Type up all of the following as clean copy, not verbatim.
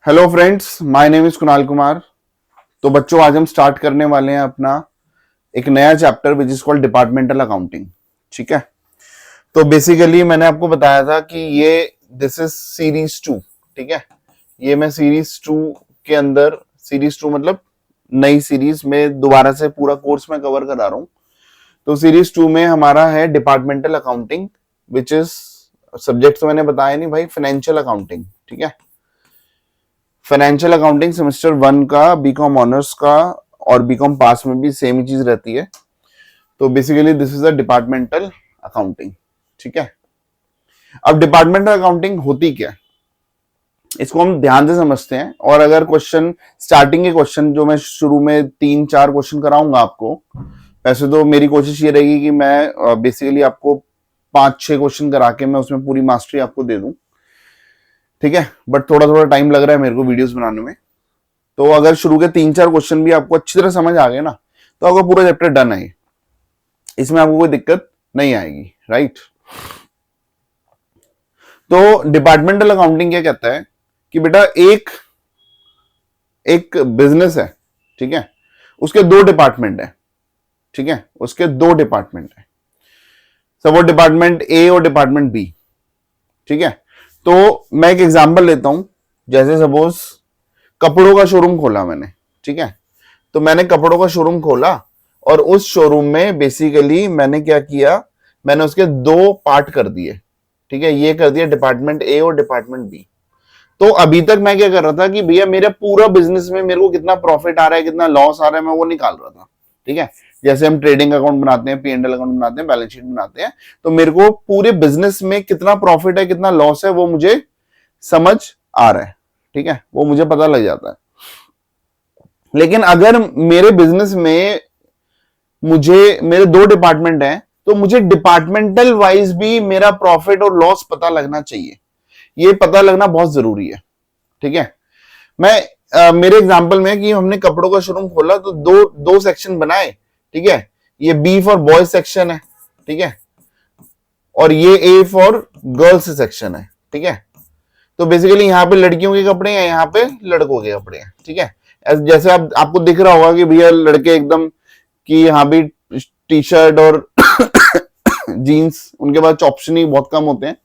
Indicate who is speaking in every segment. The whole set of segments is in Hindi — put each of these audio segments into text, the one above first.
Speaker 1: Hello friends, my name is Kunal Kumar. तो बच्चों, आज हम स्टार्ट करने वाले हैं अपना एक नया chapter which is called departmental accounting. ठीक है। तो बेसिकली मैंने आपको बताया था कि ये दिस इज सीरीज 2। ठीक है। ये मैं सीरीज 2 के अंदर, सीरीज 2 मतलब नई सीरीज में दोबारा से पूरा कोर्स में कवर करा रहा हूं। तो सीरीज 2 में हमारा है departmental accounting which is subject तो मैंने बताया नहीं भाई, फाइनेंशियल अकाउंटिंग। ठीक है। फाइनेंशियल अकाउंटिंग सेमेस्टर 1 का, बीकॉम ऑनर्स का और बीकॉम पास में भी सेम ही चीज रहती है। तो basically this is a departmental accounting. ठीक है। अब डिपार्टमेंटल अकाउंटिंग होती क्या है, इसको हम ध्यान से समझते हैं। और अगर क्वेश्चन, स्टार्टिंग के क्वेश्चन जो मैं शुरू में 3-4 क्वेश्चन कराऊंगा आपको, वैसे तो मेरी कोशिश ये रहेगी कि मैं बेसिकली आपको 5-6 क्वेश्चन करा के मैं उसमें पूरी मास्टरी आपको दे दूं। ठीक है। बट थोड़ा थोड़ा टाइम लग रहा है मेरे को वीडियोस बनाने में। तो अगर शुरू के 3-4 क्वेश्चन भी आपको अच्छी तरह समझ आ गए ना, तो आपका पूरा चैप्टर डन है। इसमें आपको कोई दिक्कत नहीं आएगी। राइट। तो डिपार्टमेंटल अकाउंटिंग क्या कहता है कि बेटा एक बिजनेस है। ठीक है। उसके 2 डिपार्टमेंट है। ठीक है। उसके 2 डिपार्टमेंट है, सपोज डिपार्टमेंट ए और डिपार्टमेंट बी। ठीक है। तो मैं एक एग्जांपल लेता हूं। जैसे सपोज कपड़ों का शोरूम खोला मैंने। ठीक है। तो मैंने कपड़ों का शोरूम खोला और उस शोरूम में बेसिकली मैंने क्या किया, मैंने उसके 2 पार्ट कर दिए। ठीक है। ये कर दिया डिपार्टमेंट ए और डिपार्टमेंट बी। तो अभी तक मैं क्या कर रहा था कि भैया मेरा पूरा बिजनेस में मेरे को कितना प्रॉफिट आ रहा है, कितना लॉस आ रहा है, मैं वो निकाल रहा था। ठीक है। जैसे हम ट्रेडिंग अकाउंट बनाते हैं, P&L अकाउंट बनाते हैं, बैलेंस शीट बनाते हैं, तो मेरे को पूरे बिजनेस में कितना प्रॉफिट है, कितना लॉस है, वो मुझे समझ आ रहा है। ठीक है। वो मुझे पता लग जाता है। लेकिन अगर मेरे बिजनेस में मेरे 2 डिपार्टमेंट हैं, तो मुझे डिपार्टमेंटल वाइज भी मेरा प्रॉफिट और लॉस पता लगना चाहिए। ये पता लगना बहुत जरूरी है। ठीक है। मेरे एग्जांपल में कि हमने कपड़ों का शोरूम खोला तो दो सेक्शन बनाए। ठीक है। ये बी फॉर बॉयज सेक्शन है। ठीक है। और ये ए फॉर गर्ल्स सेक्शन है। ठीक है। तो बेसिकली यहाँ पे लड़कियों के कपड़े हैं, यहाँ पे लड़कों के कपड़े हैं। ठीक है। जैसे आपको दिख रहा होगा कि भैया लड़के एकदम कि यहाँ भी टी शर्ट और जीन्स, उनके पास ऑप्शन ही बहुत कम होते हैं,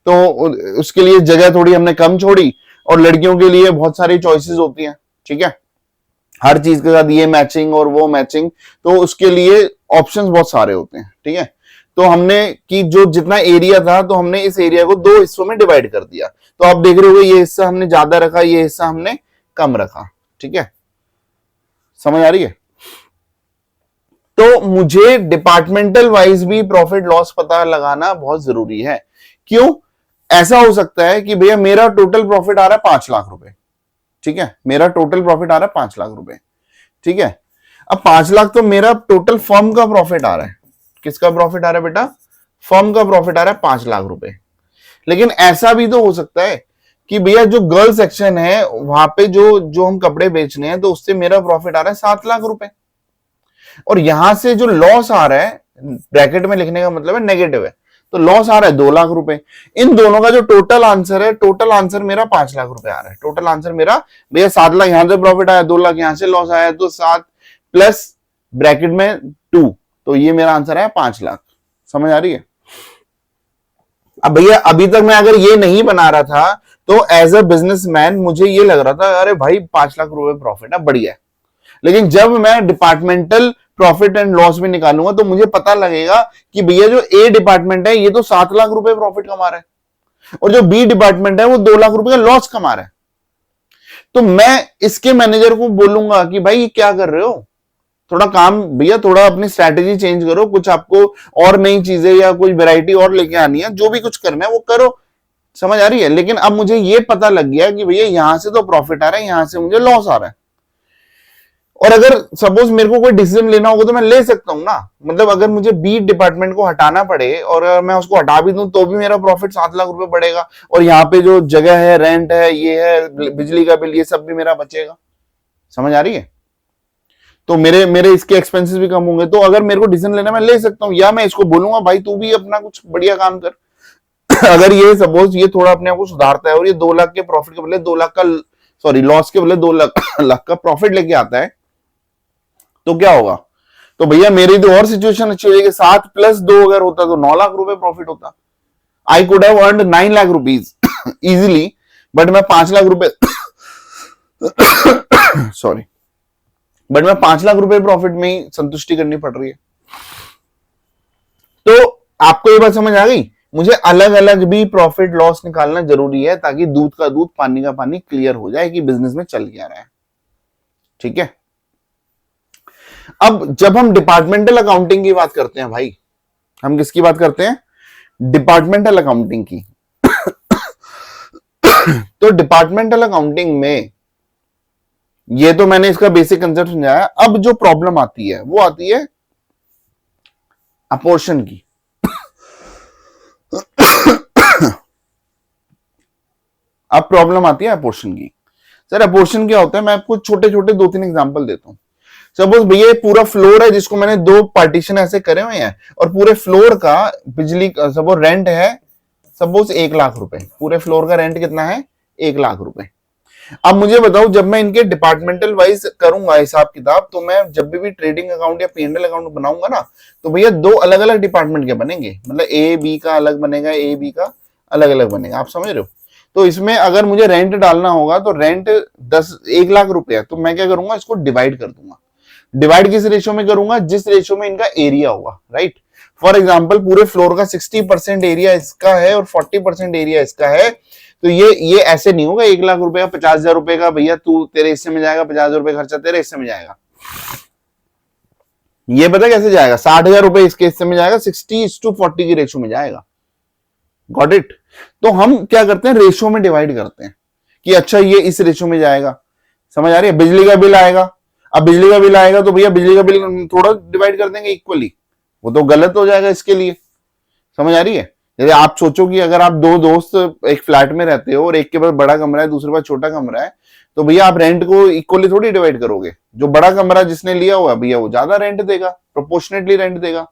Speaker 1: तो उसके लिए जगह थोड़ी हमने कम छोड़ी। और लड़कियों के लिए बहुत सारी चॉइसेस होती हैं। ठीक है। हर चीज के साथ ये मैचिंग और वो मैचिंग, तो उसके लिए ऑप्शंस बहुत सारे होते हैं। ठीक है। तो हमने कि जो जितना एरिया था, तो हमने इस एरिया को 2 हिस्सों में डिवाइड कर दिया। तो आप देख रहे हो ये हिस्सा हमने ज्यादा रखा, ये हिस्सा हमने कम रखा। ठीक है। समझ आ रही है। तो मुझे डिपार्टमेंटल वाइज भी प्रॉफिट लॉस पता लगाना बहुत जरूरी है। क्यों? ऐसा हो सकता है कि भैया मेरा टोटल प्रॉफिट आ रहा है 5 लाख रुपए। ठीक है। मेरा टोटल प्रॉफिट आ रहा है 5 लाख रुपए। ठीक है। अब 5 लाख तो मेरा टोटल फर्म का प्रॉफिट आ रहा है। किसका प्रॉफिट आ रहा है बेटा? फर्म का प्रॉफिट आ रहा है 5 लाख रुपए। लेकिन ऐसा भी तो हो सकता है कि भैया जो गर्ल सेक्शन है वहां पे जो हम कपड़े बेचने हैं, तो उससे मेरा प्रॉफिट आ रहा है 7 लाख रुपए। और यहां से जो लॉस आ रहा है, ब्रैकेट में लिखने का मतलब है नेगेटिव है, तो लॉस आ रहा है 2 लाख रुपए। इन दोनों का जो टोटल आंसर है, टोटल आंसर मेरा 5 लाख रुपए आ रहा है। टोटल आंसर मेरा भैया 7 लाख यहां से प्रॉफिट आया, 2 लाख यहां से लॉस आया, तो 7 प्लस ब्रैकेट में 2, तो ये मेरा आंसर है 5 लाख। समझ आ रही है। अब भैया अभी तक मैं अगर ये नहीं बना रहा था, तो एज अ बिजनेसमैन मुझे ये लग रहा था अरे भाई 5 लाख रुपए प्रॉफिट है, बढ़िया है। लेकिन जब मैं डिपार्टमेंटल प्रॉफिट एंड लॉस भी निकालूंगा, तो मुझे पता लगेगा कि भैया जो ए डिपार्टमेंट है ये तो 7 लाख रुपए प्रॉफिट कमा रहा है, और जो बी डिपार्टमेंट है वो 2 लाख रुपए का लॉस कमा रहा है। तो मैं इसके मैनेजर को बोलूंगा कि भाई ये क्या कर रहे हो, थोड़ा काम भैया, थोड़ा अपनी स्ट्रैटेजी चेंज करो, कुछ आपको और नई चीजें या कोई वैरायटी और लेके आनी है, जो भी कुछ करना है वो करो। समझ आ रही है। लेकिन अब मुझे ये पता लग गया कि भैया यहां से तो प्रॉफिट आ रहा है, यहां से मुझे लॉस आ रहा है। और अगर सपोज मेरे को कोई डिसीजन लेना होगा तो मैं ले सकता हूं ना। मतलब अगर मुझे बी डिपार्टमेंट को हटाना पड़े और अगर मैं उसको हटा भी दूं, तो भी मेरा प्रॉफिट 7 लाख रुपए बढ़ेगा, और यहाँ पे जो जगह है, रेंट है, ये है, बिजली का बिल, ये सब भी मेरा बचेगा। समझ आ रही है। तो मेरे मेरे इसके एक्सपेंसेस भी कम होंगे। तो अगर मेरे को डिसीजन लेना, मैं ले सकता हूँ, या मैं इसको बोलूंगा भाई तू भी अपना कुछ बढ़िया काम कर। अगर ये सपोज ये थोड़ा अपने आप को सुधारता है और ये 2 लाख के प्रॉफिट के बदले 2 लाख का सॉरी लॉस के बदले 2 लाख का प्रॉफिट लेके आता है, तो क्या होगा? तो भैया मेरी तो और सिचुएशन अच्छी हो जाएगी, 7 + 2 अगर होता तो 9 लाख रुपए प्रॉफिट होता। I could have earned 9 lakh rupees easily, but मैं 5 लाख रुपए सॉरी, बट मैं 5 लाख रुपए प्रॉफिट में ही संतुष्टि करनी पड़ रही है। तो आपको ये बात समझ आ गई? मुझे अलग अलग भी प्रॉफिट लॉस निकालना जरूरी है, ताकि दूध का दूध पानी का पानी क्लियर हो जाए कि बिजनेस में चल क्या रहा है। ठीक है, अब जब हम डिपार्टमेंटल अकाउंटिंग की बात करते हैं भाई, हम किसकी बात करते हैं? डिपार्टमेंटल अकाउंटिंग की। तो डिपार्टमेंटल अकाउंटिंग में ये तो मैंने इसका बेसिक कंसेप्ट समझाया। अब जो प्रॉब्लम आती है वो आती है अपोर्शन की। अब प्रॉब्लम आती है अपोर्शन की। सर अपोर्शन क्या होता है? मैं आपको छोटे छोटे 2-3 एग्जांपल देता हूं। सपोज भैया पूरा फ्लोर है जिसको मैंने 2 पार्टीशन ऐसे करे हुए हैं, और पूरे फ्लोर का बिजली सपोज रेंट है सपोज 1 लाख रुपए। पूरे फ्लोर का रेंट कितना है? 1 लाख रुपए। अब मुझे बताओ, जब मैं इनके डिपार्टमेंटल वाइज करूंगा हिसाब किताब, तो मैं जब भी ट्रेडिंग अकाउंट या P&L अकाउंट बनाऊंगा ना, तो भैया 2 अलग अलग डिपार्टमेंट के बनेंगे। मतलब ए बी का अलग बनेगा, ए बी का अलग अलग बनेगा। आप समझ रहे हो? तो इसमें अगर मुझे रेंट डालना होगा तो रेंट 1 लाख रुपए है, तो मैं क्या करूंगा? इसको डिवाइड कर दूंगा। डिवाइड किस रेशियो में करूंगा? जिस रेशियो में इनका एरिया होगा, राइट। फॉर एग्जाम्पल पूरे फ्लोर का 60% एरिया इसका है और 40% एरिया इसका है, तो ये ऐसे नहीं होगा 1 लाख रुपए का 50,000 रुपए का भैया तू तेरे हिस्से में जाएगा, 50,000 रुपए खर्चा तेरे हिस्से में जाएगा। ये पता कैसे जाएगा? 60,000 रुपए इसके हिस्से में जाएगा, 60:40 की रेशियो में जाएगा। Got it? तो हम क्या करते हैं? रेशियो में डिवाइड करते हैं कि अच्छा ये इस रेशियो में जाएगा। समझ आ रही है? बिजली का बिल आएगा, अब बिजली का बिल आएगा तो भैया बिजली का बिल थोड़ा डिवाइड कर देंगे इक्वली, वो तो गलत हो जाएगा इसके लिए। समझ आ रही है? जैसे आप सोचो कि अगर आप 2 दोस्त एक फ्लैट में रहते हो और एक के पास बड़ा कमरा है, दूसरे पास छोटा कमरा है, तो भैया आप रेंट को इक्वली थोड़ी डिवाइड करोगे। जो बड़ा कमरा जिसने लिया हुआ भैया वो ज्यादा रेंट देगा, प्रोपोर्शनेटली रेंट देगा।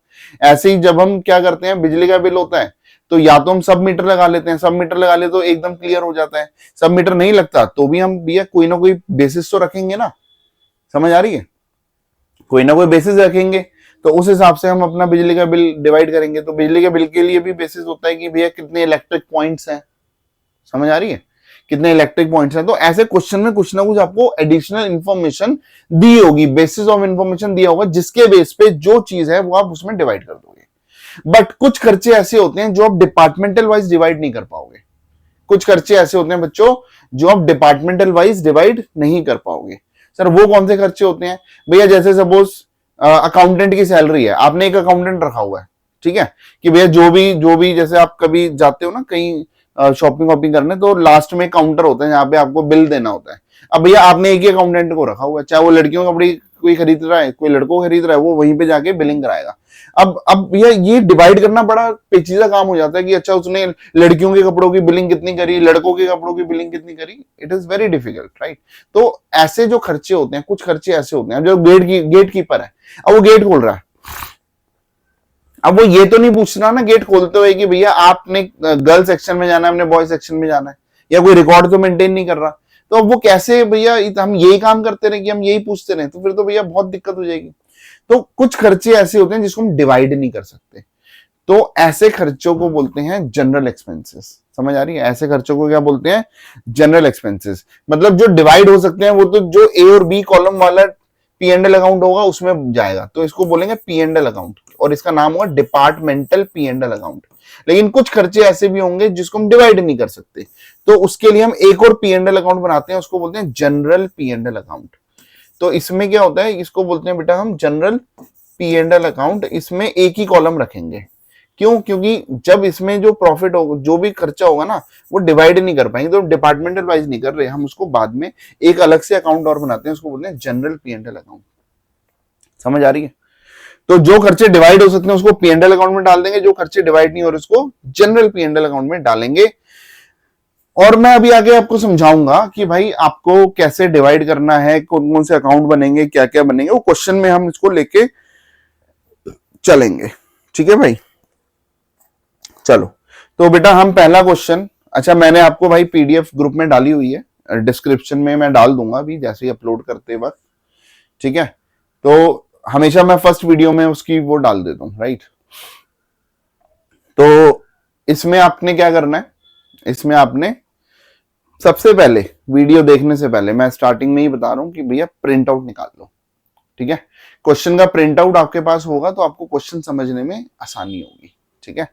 Speaker 1: ऐसे ही जब हम क्या करते हैं, बिजली का बिल होता है तो या तो हम सब मीटर लगा लेते हैं, सब मीटर लगा ले तो एकदम क्लियर हो जाता है। सब मीटर नहीं लगता तो भी हम भैया कोई ना कोई बेसिस तो रखेंगे ना। समझ आ रही है? कोई ना कोई बेसिस रखेंगे, तो उस हिसाब से हम अपना बिजली का बिल डिवाइड करेंगे। तो बिजली के बिल के लिए भी बेसिस होता है कि भैया कितने इलेक्ट्रिक पॉइंट्स हैं। समझ आ रही है? कितने इलेक्ट्रिक पॉइंट्स हैं। तो ऐसे क्वेश्चन में कुछ ना कुछ आपको एडिशनल इंफॉर्मेशन दी होगी, बेसिस ऑफ इंफॉर्मेशन दिया होगा, जिसके बेस पे जो चीज है वो आप उसमें डिवाइड कर दोगे। बट कुछ खर्चे ऐसे होते हैं जो आप डिपार्टमेंटल वाइज डिवाइड नहीं कर पाओगे। कुछ खर्चे ऐसे होते हैं बच्चों जो आप डिपार्टमेंटल वाइज डिवाइड नहीं कर पाओगे। सर वो कौन से खर्चे होते हैं? भैया जैसे सपोज अकाउंटेंट की सैलरी है, आपने एक अकाउंटेंट रखा हुआ है, ठीक है, कि भैया जो भी जैसे आप कभी जाते हो ना कहीं शॉपिंग वॉपिंग करने, तो लास्ट में काउंटर होता है जहां पे आपको बिल देना होता है। अब भैया आपने एक ही अकाउंटेंट को रखा हुआ है, चाहे वो लड़कियों का कपड़े कोई खरीद रहा है, कोई लड़कों खरीद रहा है, वो वहीं पे जाके बिलिंग कराएगा। अब भैया ये डिवाइड करना बड़ा पेचीदा काम हो जाता है कि अच्छा उसने लड़कियों के कपड़ों की बिलिंग कितनी करी, लड़कों के कपड़ों की बिलिंग कितनी करी। It is very difficult, right. तो ऐसे जो खर्चे होते हैं, कुछ खर्चे ऐसे होते हैं, जो गेट कीपर है, अब वो गेट खोल रहा है, अब वो ये तो नहीं पूछ रहा ना गेट खोलते हुए कि भैया आपने गर्ल सेक्शन में जाना है, आपने बॉय सेक्शन में जाना है, या कोई रिकॉर्ड तो मेंटेन नहीं कर रहा। तो अब वो कैसे भैया, हम यही काम करते रहे कि हम यही पूछते रहे, तो फिर तो भैया बहुत दिक्कत हो जाएगी। तो कुछ खर्चे ऐसे होते हैं जिसको हम डिवाइड नहीं कर सकते, तो ऐसे खर्चों को बोलते हैं जनरल एक्सपेंसेस। समझ आ रही है? ऐसे खर्चों को क्या बोलते हैं? General expenses. मतलब जो डिवाइड हो सकते हैं वो तो जो ए और बी कॉलम वाला P&L अकाउंट होगा उसमें जाएगा, तो इसको बोलेंगे P&L अकाउंट, और इसका नाम होगा डिपार्टमेंटल P&L अकाउंट। लेकिन कुछ खर्चे ऐसे भी होंगे जिसको हम डिवाइड नहीं कर सकते, तो उसके लिए हम एक और P&L अकाउंट बनाते हैं, उसको बोलते हैं जनरल P&L अकाउंट। तो इसमें क्या होता है, इसको बोलते हैं बेटा हम जनरल P&L अकाउंट। इसमें एक ही कॉलम रखेंगे, क्यों? क्योंकि जब इसमें जो प्रॉफिट होगा, जो भी खर्चा होगा ना, वो डिवाइड नहीं कर पाएंगे, तो डिपार्टमेंटल वाइज नहीं कर रहे हम, उसको बाद में एक अलग से अकाउंट और बनाते हैं, उसको बोलते हैं जनरल P&L अकाउंट। समझ आ रही है? तो जो खर्चे डिवाइड हो सकते हैं उसको P&L अकाउंट में डाल देंगे, जो खर्चे डिवाइड नहीं हो रहे उसको जनरल P&L अकाउंट में डालेंगे। और मैं अभी आगे आपको समझाऊंगा कि भाई आपको कैसे डिवाइड करना है, कौन कौन से अकाउंट बनेंगे, क्या क्या बनेंगे, वो क्वेश्चन में हम इसको लेके चलेंगे। ठीक है भाई, चलो। तो बेटा हम पहला क्वेश्चन, अच्छा मैंने आपको भाई PDF ग्रुप में डाली हुई है, डिस्क्रिप्शन में मैं डाल दूंगा अभी जैसे ही अपलोड करते वक्त, ठीक है। तो हमेशा मैं फर्स्ट वीडियो में उसकी वो डाल देता हूँ, राइट। तो इसमें आपने क्या करना है, इसमें आपने सबसे पहले वीडियो देखने से पहले मैं स्टार्टिंग में ही बता रहा हूं कि भैया प्रिंट आउट निकाल लो, ठीक है। क्वेश्चन का प्रिंट आउट आपके पास होगा तो आपको क्वेश्चन समझने में आसानी होगी, ठीक है।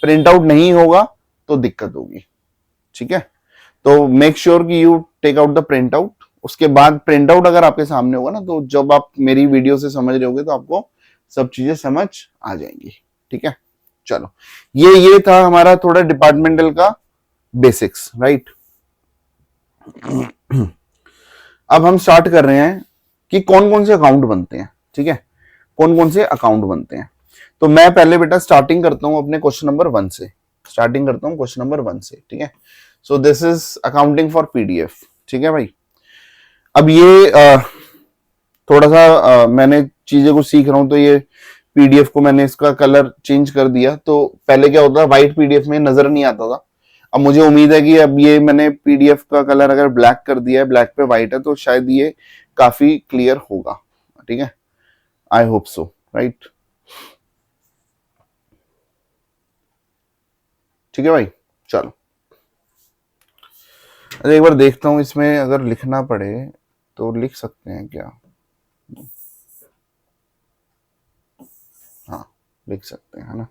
Speaker 1: प्रिंट आउट नहीं होगा तो दिक्कत होगी, ठीक है। तो मेक श्योर कि you take out the print out. उसके बाद प्रिंट आउट अगर आपके सामने होगा ना, तो जब आप मेरी वीडियो से समझ रहे होगे तो आपको सब चीजें समझ आ जाएंगी, ठीक है। चलो, ये था हमारा थोड़ा डिपार्टमेंटल का बेसिक्स, राइट। अब हम स्टार्ट कर रहे हैं कि कौन कौन से अकाउंट बनते हैं, ठीक है। कौन कौन से अकाउंट बनते हैं। तो मैं पहले बेटा स्टार्टिंग करता हूं अपने क्वेश्चन नंबर 1 से, स्टार्टिंग करता हूं क्वेश्चन नंबर 1 से, ठीक है। So this is accounting for PDF, ठीक है भाई। अब ये थोड़ा सा मैंने चीजें को सीख रहा हूं, तो ये पीडीएफ को मैंने इसका कलर चेंज कर दिया। तो पहले क्या होता था, व्हाइट पीडीएफ में नजर नहीं आता था। अब मुझे उम्मीद है कि अब ये मैंने पीडीएफ का कलर अगर ब्लैक कर दिया है, ब्लैक पे व्हाइट है, तो शायद ये काफी क्लियर होगा, ठीक है। I hope so, right. ठीक है भाई, चलो। अरे एक बार देखता हूं इसमें अगर लिखना पड़े तो लिख सकते हैं क्या। हाँ, लिख सकते हैं, है ना।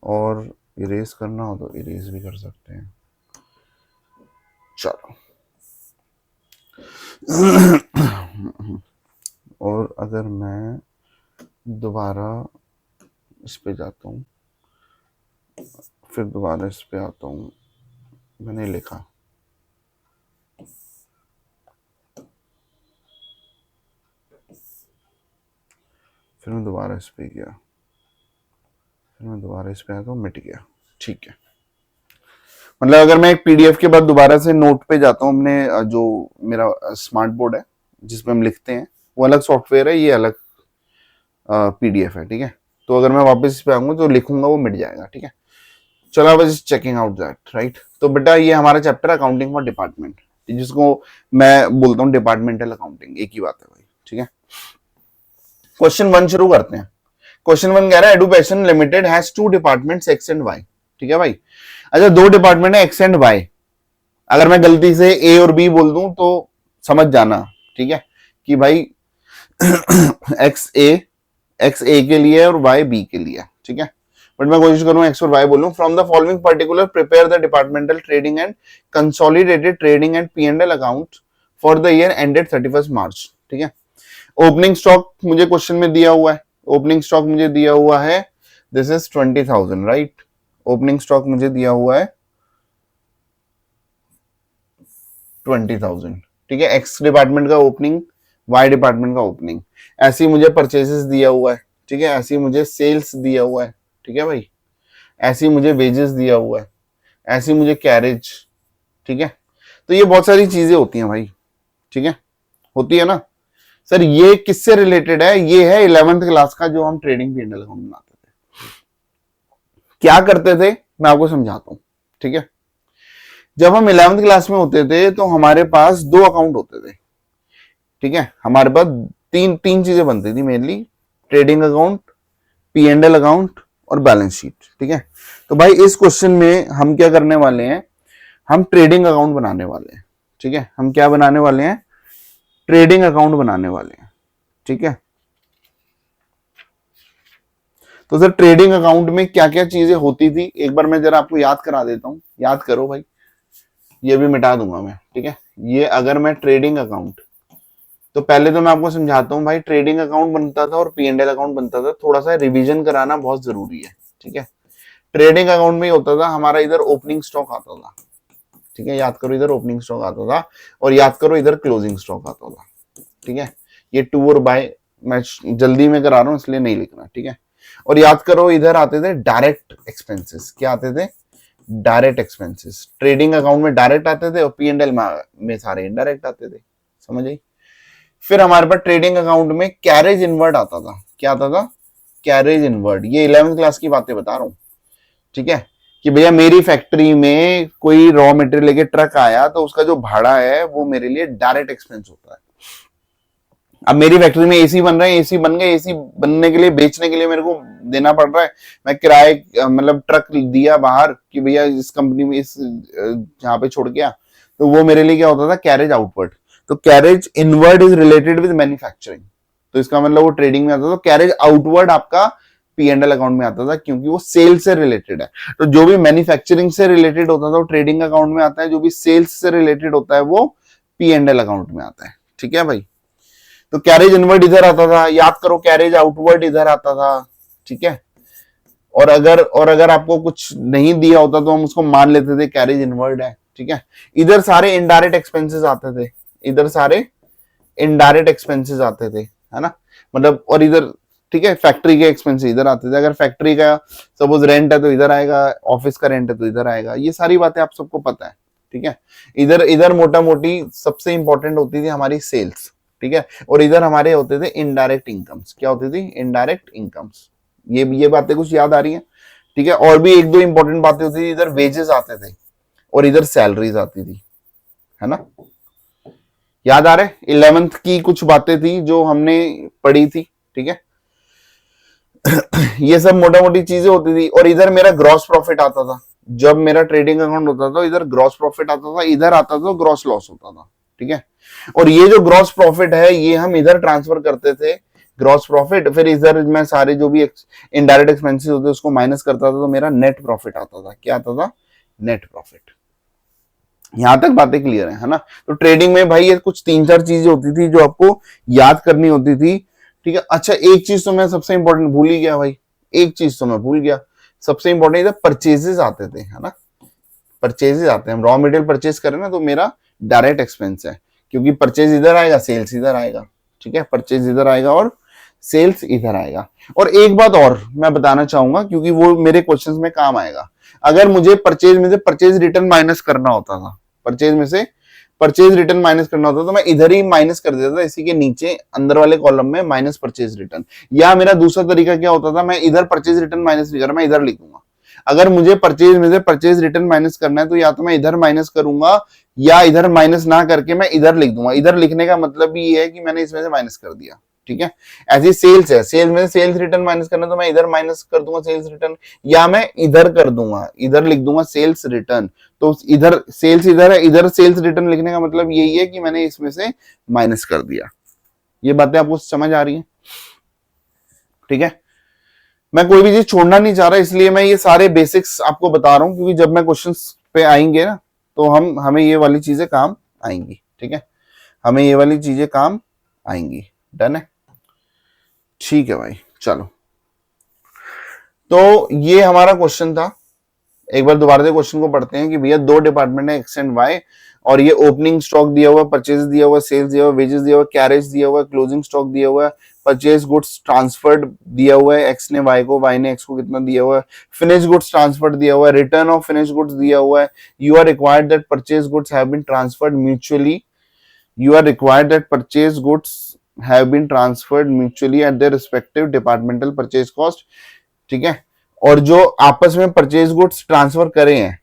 Speaker 1: और इरेज करना हो तो इरेज भी कर सकते हैं। चलो। और अगर मैं दोबारा इस पे जाता हूँ, फिर दोबारा इस पे आता हूँ, मैंने लिखा, फिर मैं दोबारा इस पे गया, फिर मैं दोबारा इस पे आया तो मिट गया, ठीक है। मतलब अगर मैं एक पीडीएफ के बाद दोबारा से नोट पे जाता हूँ, अपने जो मेरा स्मार्ट बोर्ड है जिसमें हम लिखते हैं, वो अलग सॉफ्टवेयर है, ये अलग पीडीएफ है, ठीक है। तो अगर मैं वापस इस पे आऊंगा तो लिखूंगा, वो मिट जाएगा, ठीक है। चलो, I was checking out that, right. तो बेटा ये हमारा चैप्टर अकाउंटिंग फॉर डिपार्टमेंट, जिसको मैं बोलता हूँ डिपार्टमेंटल अकाउंटिंग, एक ही बात है भाई, ठीक है। क्वेश्चन 1 शुरू करते हैं। क्वेश्चन 1 कह रहा है education limited has 2 departments X and Y, ठीक है भाई। अच्छा, 2 डिपार्टमेंट है एक्स एंड वाई। अगर मैं गलती से ए और बी बोल दूं तो समझ जाना, ठीक है, कि भाई एक्स ए के लिए और वाई बी के लिए, ठीक है। बट मैं कोशिश करूं एक्स और वाई बोलूं। From the following particular prepare the departmental trading and consolidated trading and P&L account for the year ended 31 मार्च, ठीक है। ओपनिंग स्टॉक मुझे क्वेश्चन में दिया हुआ है, ओपनिंग स्टॉक मुझे दिया हुआ है, this is 20,000, right. Opening stock मुझे दिया हुआ है 20,000, ठीक है। एक्स डिपार्टमेंट का ओपनिंग, वाई डिपार्टमेंट का ओपनिंग। ऐसे ही मुझे परचेसेस दिया हुआ है, ठीक है। ऐसे ही मुझे सेल्स दिया हुआ है, ठीक है भाई। ऐसे ही मुझे वेजेस दिया हुआ है, ऐसे ही मुझे कैरेज, ठीक है। तो ये बहुत सारी चीजें होती हैं भाई, ठीक है, होती है ना। सर ये किससे रिलेटेड है, ये है 11th क्लास का जो हम ट्रेडिंग P&L अकाउंट बनाते थे। क्या करते थे मैं आपको समझाता हूं, ठीक है। जब हम 11th क्लास में होते थे तो हमारे पास 2 अकाउंट होते थे, ठीक है। हमारे पास तीन चीजें बनती थी mainly, trading account, P&L account और बैलेंस शीट, ठीक है। तो भाई इस क्वेश्चन में हम क्या करने वाले हैं, हम ट्रेडिंग अकाउंट बनाने वाले हैं, ठीक है। हम क्या बनाने वाले हैं, ट्रेडिंग अकाउंट बनाने वाले हैं, ठीक है। तो सर ट्रेडिंग अकाउंट में क्या क्या चीजें होती थी, एक बार मैं जरा आपको याद करा देता हूं, याद करो भाई। ये भी मिटा दूंगा मैं, ठीक है। ये अगर मैं ट्रेडिंग अकाउंट, तो पहले तो मैं आपको समझाता हूं भाई, ट्रेडिंग अकाउंट बनता था और P&L अकाउंट बनता था, थोड़ा सा रिवीजन कराना बहुत जरूरी है, ठीक है। ट्रेडिंग अकाउंट में होता था हमारा, इधर ओपनिंग स्टॉक आता था, ठीक है। याद करो, इधर ओपनिंग स्टॉक आता था, और याद करो इधर क्लोजिंग स्टॉक आता था, ठीक है। ये टू और बाय मैं जल्दी में करा रहा हूं इसलिए नहीं लिखना, ठीक है। और याद करो इधर आते थे डायरेक्ट एक्सपेंसेस, क्या आते थे, डायरेक्ट एक्सपेंसेस। ट्रेडिंग अकाउंट में डायरेक्ट आते थे और P&L में सारे इनडायरेक्ट आते थे, समझ आई। फिर हमारे पास ट्रेडिंग अकाउंट में कैरेज इनवर्ड आता था, क्या आता था, कैरेज इनवर्ड। ये 11th क्लास की बातें बता रहा हूं, ठीक है, कि भैया मेरी फैक्ट्री में कोई रॉ मटेरियल लेके ट्रक आया तो उसका जो भाड़ा है वो मेरे लिए डायरेक्ट एक्सपेंस होता है। अब मेरी फैक्ट्री में एसी बन रहे हैं, एसी बन गए, एसी बनने के लिए बेचने के लिए मेरे को देना पड़ रहा है, मैं किराए मतलब ट्रक दिया बाहर कि भैया इस कंपनी में इस जहां पे छोड़ गया, तो वो मेरे लिए क्या होता था, कैरेज आउटवर्ड। तो carriage inward is related with manufacturing, तो इसका मतलब वो ट्रेडिंग में आता था। कैरेज आउटवर्ड आपका P&L अकाउंट में आता था क्योंकि वो सेल्स से रिलेटेड है। तो जो भी मैन्युफैक्चरिंग से रिलेटेड होता था वो ट्रेडिंग अकाउंट में आता है, जो भी सेल्स से रिलेटेड होता है वो P&L अकाउंट में आता है। ठीक है भाई, तो कैरेज इनवर्ड इधर आता था, याद करो कैरेज आउटवर्ड इधर आता था। ठीक है, और अगर आपको कुछ नहीं दिया होता तो हम उसको मान लेते थे कैरेज इनवर्ड है। ठीक है, इधर सारे इनडायरेक्ट एक्सपेंसेस आते थे, इधर सारे इनडायरेक्ट एक्सपेंसेस आते थे, है ना, मतलब, और इधर ठीक है फैक्ट्री के एक्सपेंसेस इधर आते थे। अगर फैक्ट्री का सपोज रेंट है तो इधर आएगा, ऑफिस का रेंट है तो इधर आएगा, ये सारी बातें आप सबको पता है। ठीक है, इधर इधर मोटा मोटी सबसे इंपॉर्टेंट होती थी हमारी सेल्स। ठीक है, और इधर हमारे होते थे इनडायरेक्ट इनकम्स। क्या होती थी, इनडायरेक्ट इनकम्स। ये बातें कुछ याद आ रही हैं। ठीक है, और भी एक दो इंपॉर्टेंट बातें होती थी, इधर वेजेस आते थे और इधर सैलरीज आती थी, है ना, याद आ रहे, 11th की कुछ बातें थी जो हमने पढ़ी थी। ठीक है, ये सब मोटा मोटी चीजें होती थी। और इधर मेरा ग्रॉस प्रॉफिट आता था, जब मेरा ट्रेडिंग अकाउंट होता था इधर ग्रॉस प्रॉफिट आता था, इधर आता था ग्रॉस लॉस होता था। ठीक है, और ये जो ग्रॉस प्रॉफिट है ये हम इधर ट्रांसफर करते थे, ग्रॉस प्रॉफिट, फिर इधर मैं सारे जो भी इनडायरेक्ट एक्सपेंसेस होते उसको माइनस करता था तो मेरा नेट प्रॉफिट आता था। क्या आता था, नेट प्रॉफिट। यहां तक बातें क्लियर है ना। तो ट्रेडिंग में भाई ये कुछ 3-4 चीजें होती थी जो आपको याद करनी होती थी। ठीक है, अच्छा एक चीज तो मैं सबसे इंपॉर्टेंट भूल ही गया भाई, एक चीज तो मैं भूल गया, सबसे इंपॉर्टेंट इधर परचेजेस आते थे, है ना, परचेजेस आते हैं। हम रॉ मटेरियल परचेज करें ना तो मेरा डायरेक्ट एक्सपेंस है, क्योंकि परचेज इधर आएगा, सेल्स इधर आएगा। ठीक है, परचेज इधर आएगा और सेल्स इधर आएगा। और एक बात और मैं बताना चाहूंगा क्योंकि वो मेरे क्वेश्चंस में काम आएगा, अगर मुझे परचेज में से परचेज रिटर्न माइनस करना होता था, परचेज में से परचेज रिटर्न माइनस करना होता तो मैं इधर ही माइनस कर देता था, इसी के नीचे अंदर वाले कॉलम में माइनस परचेज रिटर्न। या मेरा दूसरा तरीका क्या होता था, मैं इधर परचेज रिटर्न माइनस नहीं कर, मैं इधर लिखूंगा। अगर मुझे परचेज में से परचेज रिटर्न माइनस करना है तो या तो मैं इधर माइनस करूंगा या इधर माइनस ना करके मैं इधर लिख दूंगा। इधर लिखने का मतलब भी ये है कि मैंने इसमें से माइनस कर दिया। ठीक है, ऐसी सेल्स है, सेल्स में सेल्स रिटर्न माइनस करना तो मैं इधर माइनस कर दूंगा सेल्स रिटर्न, या मैं इधर कर दूंगा, इधर लिख दूंगा सेल्स रिटर्न। तो इधर सेल्स इधर है, इधर सेल्स रिटर्न लिखने का मतलब यही है कि मैंने इसमें से माइनस कर दिया। ये बातें आपको समझ आ रही हैं? ठीक है, मैं कोई भी चीज छोड़ना नहीं चाह रहा, इसलिए मैं ये सारे बेसिक्स आपको बता रहा हूं, क्योंकि जब मैं क्वेश्चंस पे आएंगे ना तो हमें ये वाली चीजें काम आएंगी। ठीक है, हमें ये वाली चीजें काम आएंगी। डन है, ठीक है भाई, चलो। तो ये हमारा क्वेश्चन था। एक बार दोबारा से क्वेश्चन को पढ़ते हैं कि भैया दो डिपार्टमेंट है एक्स एंड वाई, और ये ओपनिंग स्टॉक दिया हुआ, परचेज दिया हुआ, सेल्स दिया हुआ, वेजेस दिया हुआ, कैरेज दिया हुआ, क्लोजिंग स्टॉक दिया हुआ है, परचेज गुड्स ट्रांसफर्ड दिया हुआ है, एक्स ने वाई को, वाई ने एक्स को कितना दिया हुआ है, फिनिश गुड्स ट्रांसफर्ड दिया हुआ है, रिटर्न ऑफ फिनिश गुड्स दिया हुआ है, you are required that purchase goods have been transferred mutually, you are required that purchase goods have been transferred mutually at their respective departmental purchase cost। ठीक है, और जो आपस में परचेज गुड्स ट्रांसफर करे हैं,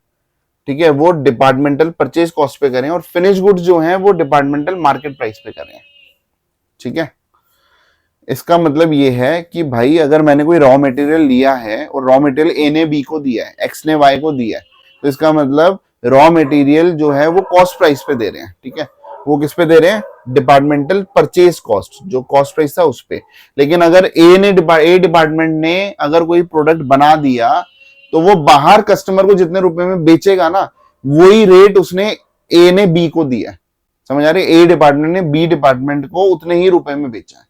Speaker 1: ठीक है, वो डिपार्टमेंटल परचेज कॉस्ट पे करें, और फिनिश गुड्स जो हैं वो डिपार्टमेंटल मार्केट प्राइस पे करें। ठीक है, इसका मतलब ये है कि भाई अगर मैंने कोई रॉ मटेरियल लिया है और रॉ मटेरियल ए ने बी को दिया है, एक्स ने वाई को दिया है, तो इसका मतलब रॉ मटेरियल जो है वो कॉस्ट प्राइस पे दे रहे हैं। ठीक है, वो किस पे दे रहे हैं, डिपार्टमेंटल परचेज कॉस्ट, जो कॉस्ट प्राइस था उस पे। लेकिन अगर ए डिपार्टमेंट ने अगर कोई प्रोडक्ट बना दिया तो वो बाहर कस्टमर को जितने रुपए में बेचेगा ना, वही रेट उसने ए ने बी को दिया है। समझ आ रही है, ए डिपार्टमेंट ने बी डिपार्टमेंट को उतने ही रुपए में बेचा है।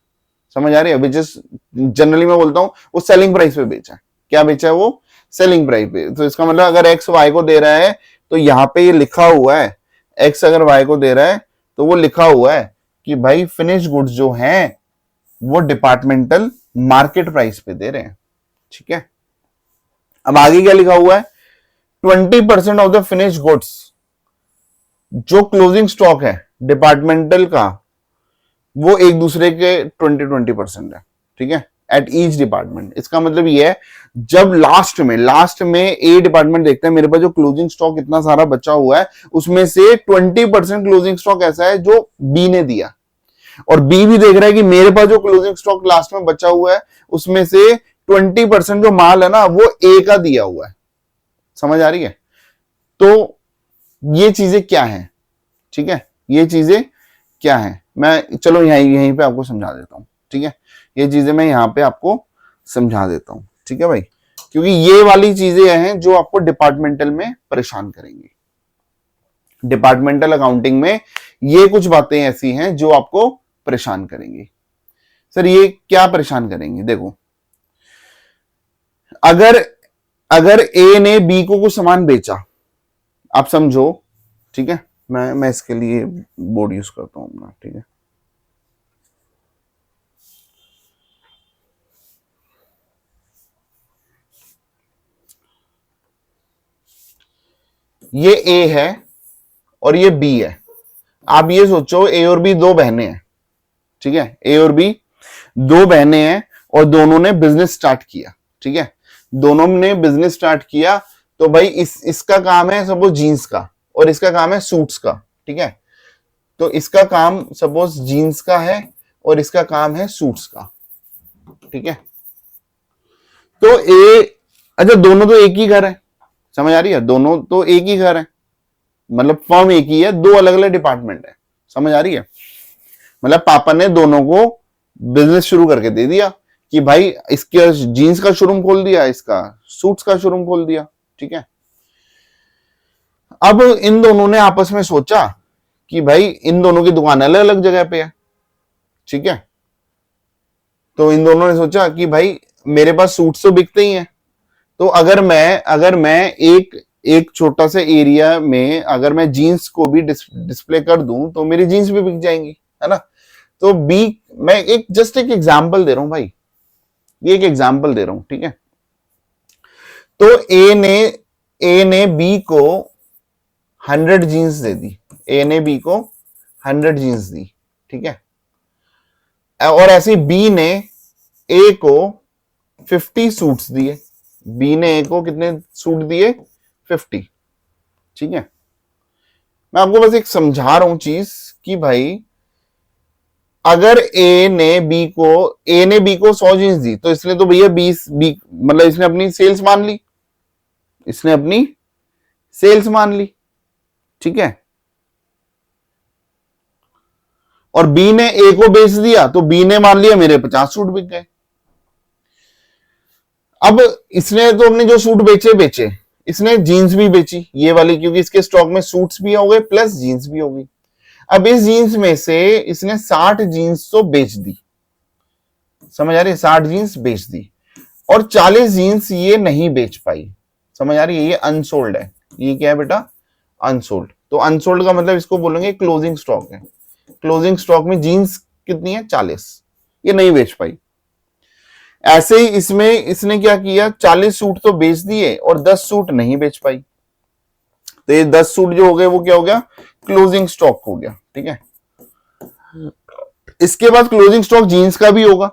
Speaker 1: समझ आ रही है, विच इज जनरली मैं बोलता हूं वो सेलिंग प्राइस पे बेचा है। क्या बेचा है, वो सेलिंग प्राइस पे। तो इसका मतलब अगर एक्स वाई को दे रहा है तो यहां पे ये लिखा हुआ है, एक्स अगर वाई को दे रहा है तो वो लिखा हुआ है कि भाई फिनिश गुड्स जो हैं वो डिपार्टमेंटल मार्केट प्राइस पे दे रहे हैं। ठीक है, अब आगे क्या लिखा हुआ है, 20% ऑफ द फिनिश गुड्स, जो क्लोजिंग स्टॉक है डिपार्टमेंटल का, वो एक दूसरे के 20-20% है। ठीक है, एट ईच डिपार्टमेंट। इसका मतलब ये है जब लास्ट में ए डिपार्टमेंट देखते हैं मेरे पास जो क्लोजिंग स्टॉक इतना सारा बचा हुआ है उसमें से 20% क्लोजिंग स्टॉक ऐसा है जो बी ने दिया, और बी भी देख रहा है कि मेरे पास जो क्लोजिंग स्टॉक लास्ट में बचा हुआ है उसमें से 20% जो माल है ना वो ए का दिया हुआ है। समझ आ रही है? तो ये चीजें क्या है, ठीक है, ये चीजें क्या है, मैं चलो यहीं पे आपको समझा देता हूं, ठीक है, ये चीजें मैं यहां पे आपको समझा देता हूं, ठीक है भाई, क्योंकि ये वाली चीजें हैं जो आपको डिपार्टमेंटल में परेशान करेंगी। डिपार्टमेंटल अकाउंटिंग में ये कुछ बातें ऐसी हैं जो आपको परेशान करेंगी। सर ये क्या परेशान करेंगे? देखो, अगर ए ने बी को कुछ सामान बेचा, आप समझो, ठीक है, मैं इसके लिए बोर्ड यूज करता हूं अपना, ठीक है, ये ए है और ये बी है। आप ये सोचो ए और बी दो बहनें हैं, ठीक है, ए और बी दो बहनें हैं और दोनों ने बिजनेस स्टार्ट किया, ठीक है, दोनों ने बिजनेस स्टार्ट किया। तो भाई इसका काम है सपोज जीन्स का और इसका काम है सूट्स का, ठीक है, तो इसका काम सपोज जीन्स का है और इसका काम है सूट्स का, ठीक है। तो अच्छा दोनों तो एक ही घर है, समझ आ रही है, दोनों तो एक ही घर है, मतलब फर्म एक ही है, दो अलग अलग डिपार्टमेंट है, समझ आ रही है, मतलब पापा ने दोनों को बिजनेस शुरू करके दे दिया कि भाई इसके जीन्स का शोरूम खोल दिया, इसका सूट्स का शोरूम खोल दिया, ठीक है। अब इन दोनों ने आपस में सोचा कि भाई इन दोनों की दुकान अलग अलग जगह पे है, ठीक है, तो इन दोनों ने सोचा कि भाई मेरे पास सूट्स तो बिकते ही हैं, तो अगर मैं एक छोटा सा एरिया में अगर मैं जीन्स को भी डिस्प्ले कर दूं तो मेरी जीन्स भी बिक जाएंगी, है ना। तो बी, मैं जस्ट एक एग्जांपल दे रहा हूं भाई, ये एक एग्जांपल दे रहा हूं, ठीक है। तो ए ने बी को 100 जीन्स दे दी, ए ने बी को 100 जीन्स दी, ठीक है, और ऐसे बी ने ए को 50 सूट्स दिए, बी ने ए को कितने सूट दिए? 50, ठीक है। मैं आपको बस एक समझा रहा हूं चीज कि भाई अगर ए ने बी को 100 जीन्स दी तो इसने तो भैया 20 मतलब इसने अपनी सेल्स मान ली, इसने अपनी सेल्स मान ली, ठीक है, और बी ने ए को बेच दिया तो बी ने मान लिया मेरे 50 सूट बिक गए। अब इसने तो अपने जो सूट बेचे इसने जीन्स भी बेची ये वाली, क्योंकि इसके स्टॉक में सूट्स भी हो गए प्लस जीन्स भी हो गई। अब इस जीन्स में से इसने 60 जीन्स तो बेच दी, समझ आ रही है, 60 जीन्स बेच दी, और 40 जीन्स ये नहीं बेच पाई, समझ आ रही है, ये अनसोल्ड है, ये क्या है बेटा? अनसोल्ड। तो अनसोल्ड का मतलब इसको बोलेंगे क्लोजिंग स्टॉक है, क्लोजिंग स्टॉक में जीन्स कितनी है? 40, ये नहीं बेच पाई। ऐसे ही इसमें इसने क्या किया, 40 सूट तो बेच दिए और 10 सूट नहीं बेच पाई, तो ये 10 सूट जो हो गए वो क्या हो गया? क्लोजिंग स्टॉक हो गया, ठीक है। इसके बाद क्लोजिंग स्टॉक जीन्स का भी होगा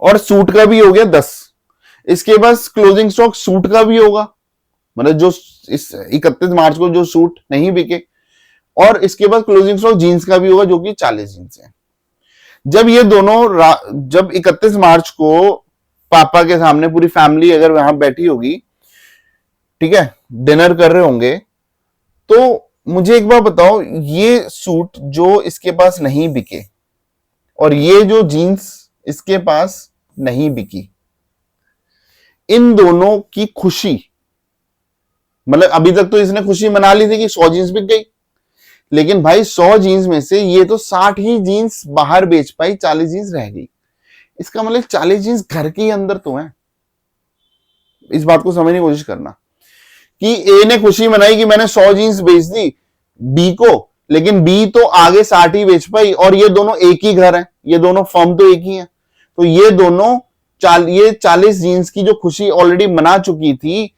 Speaker 1: और सूट का भी हो गया 10। इसके बाद क्लोजिंग स्टॉक सूट का भी होगा, मतलब जो इस 31 मार्च को जो सूट नहीं बिके, और इसके बाद क्लोजिंग स्टॉक जीन्स का भी होगा जो कि 40 जीन्स है। जब ये दोनों जब 31 मार्च को पापा के सामने पूरी फैमिली अगर वहां बैठी होगी, ठीक है, डिनर कर रहे होंगे, तो मुझे एक बार बताओ, ये सूट जो इसके पास नहीं बिके और ये जो जीन्स इसके पास नहीं बिकी, इन दोनों की खुशी, मतलब अभी तक तो इसने खुशी मना ली थी कि 100 जीन्स बिक गई, लेकिन भाई 100 जीन्स में से ये तो 60 ही जीन्स बाहर बेच पाई, 40 जीन्स रह गई। इसका मतलब 40 जीन्स घर के अंदर तो है। इस बात को समझने की कोशिश करना कि ए ने खुशी मनाई कि मैंने 100 जीन्स बेच दी बी को, लेकिन बी तो आगे 60 ही बेच पाई, और ये दोनों एक ही घर है, ये दोनों फर्म तो एक ही है, तो ये दोनों ये 40 जीन्स की जो खुशी ऑलरेडी मना चुकी थी।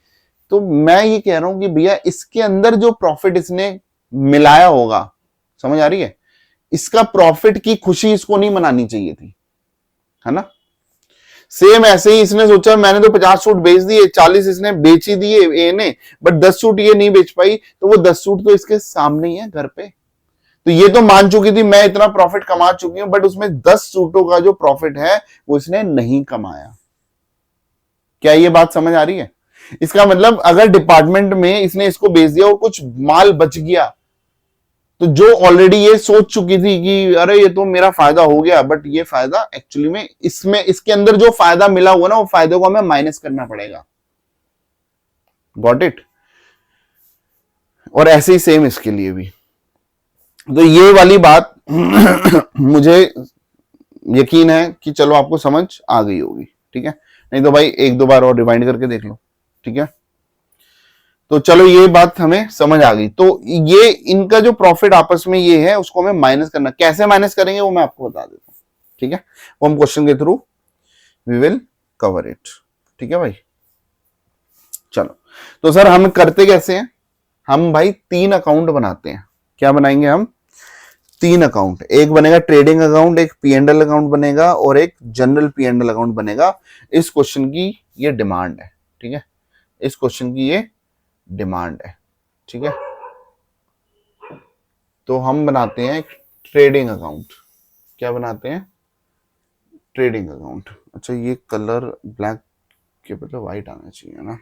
Speaker 1: तो मैं ये कह रहा हूं कि भैया इसके अंदर जो प्रॉफिट इसने मिलाया होगा, समझ आ रही है, इसका प्रॉफिट की खुशी इसको नहीं मनानी चाहिए थी, है ना। सेम ऐसे ही इसने सोचा मैंने तो 50 सूट बेच दिए, 40 इसने बेच ही दिए ए ने, बट 10 सूट ये नहीं बेच पाई, तो वो 10 सूट तो इसके सामने ही है घर पे। तो ये तो मान चुकी थी मैं इतना प्रॉफिट कमा चुकी हूं, बट उसमें 10 सूटों का जो प्रॉफिट है वो इसने नहीं कमाया। क्या ये बात समझ आ रही है? इसका मतलब अगर डिपार्टमेंट में इसने इसको बेच दिया और कुछ माल बच गया, तो जो ऑलरेडी ये सोच चुकी थी कि अरे ये तो मेरा फायदा हो गया, बट ये फायदा एक्चुअली में इसमें इसके अंदर जो फायदा मिला हुआ ना, वो फायदे को हमें माइनस करना पड़ेगा। Got it? और ऐसे ही सेम इसके लिए भी। तो ये वाली बात मुझे यकीन है कि चलो आपको समझ आ गई होगी, ठीक है? नहीं तो भाई एक दो बार और रिवाइंड करके देख लो, ठीक है? तो चलो ये बात हमें समझ आ गई। तो ये इनका जो प्रॉफिट आपस में ये है, उसको हमें माइनस करना, कैसे माइनस करेंगे वो मैं आपको बता देता हूं, ठीक है? वो हम क्वेश्चन के through we will cover it, ठीक है भाई? चलो, तो सर हम करते कैसे हैं? हम भाई 3 अकाउंट बनाते हैं। क्या बनाएंगे हम? 3 अकाउंट। एक बनेगा ट्रेडिंग अकाउंट, एक P&L अकाउंट बनेगा, और एक जनरल P&L अकाउंट बनेगा। इस क्वेश्चन की ये डिमांड है, ठीक है? इस क्वेश्चन की ये डिमांड है, ठीक है? तो हम बनाते हैं ट्रेडिंग अकाउंट। क्या बनाते हैं? Trading account. अच्छा, ये कलर ब्लैक के बदले व्हाइट आना चाहिए ना।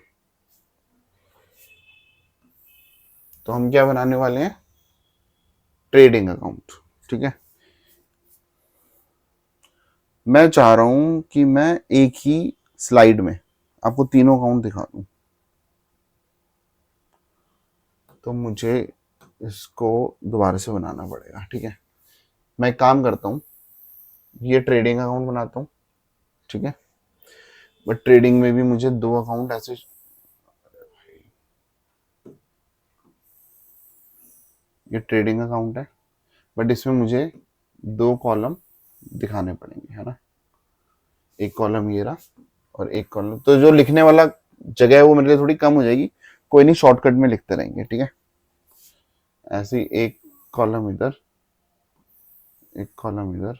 Speaker 1: तो हम क्या बनाने वाले हैं? ट्रेडिंग अकाउंट, ठीक है? मैं चाह रहा हूं कि मैं एक ही स्लाइड में आपको तीनों अकाउंट दिखा दूं, तो मुझे इसको दोबारा से बनाना पड़ेगा, ठीक है? मैं एक काम करता हूं, ये ट्रेडिंग अकाउंट बनाता हूं, ठीक है? बट ट्रेडिंग में भी मुझे 2 अकाउंट ऐसे, ये ट्रेडिंग अकाउंट है, बट इसमें मुझे 2 कॉलम दिखाने पड़ेंगे, है ना? एक कॉलम ये रहा और एक कॉलम, तो जो लिखने वाला जगह है वो मेरे लिए थोड़ी कम हो जाएगी। कोई नहीं, शॉर्टकट में लिखते रहेंगे, ठीक है? ऐसे ही एक कॉलम इधर, एक कॉलम इधर,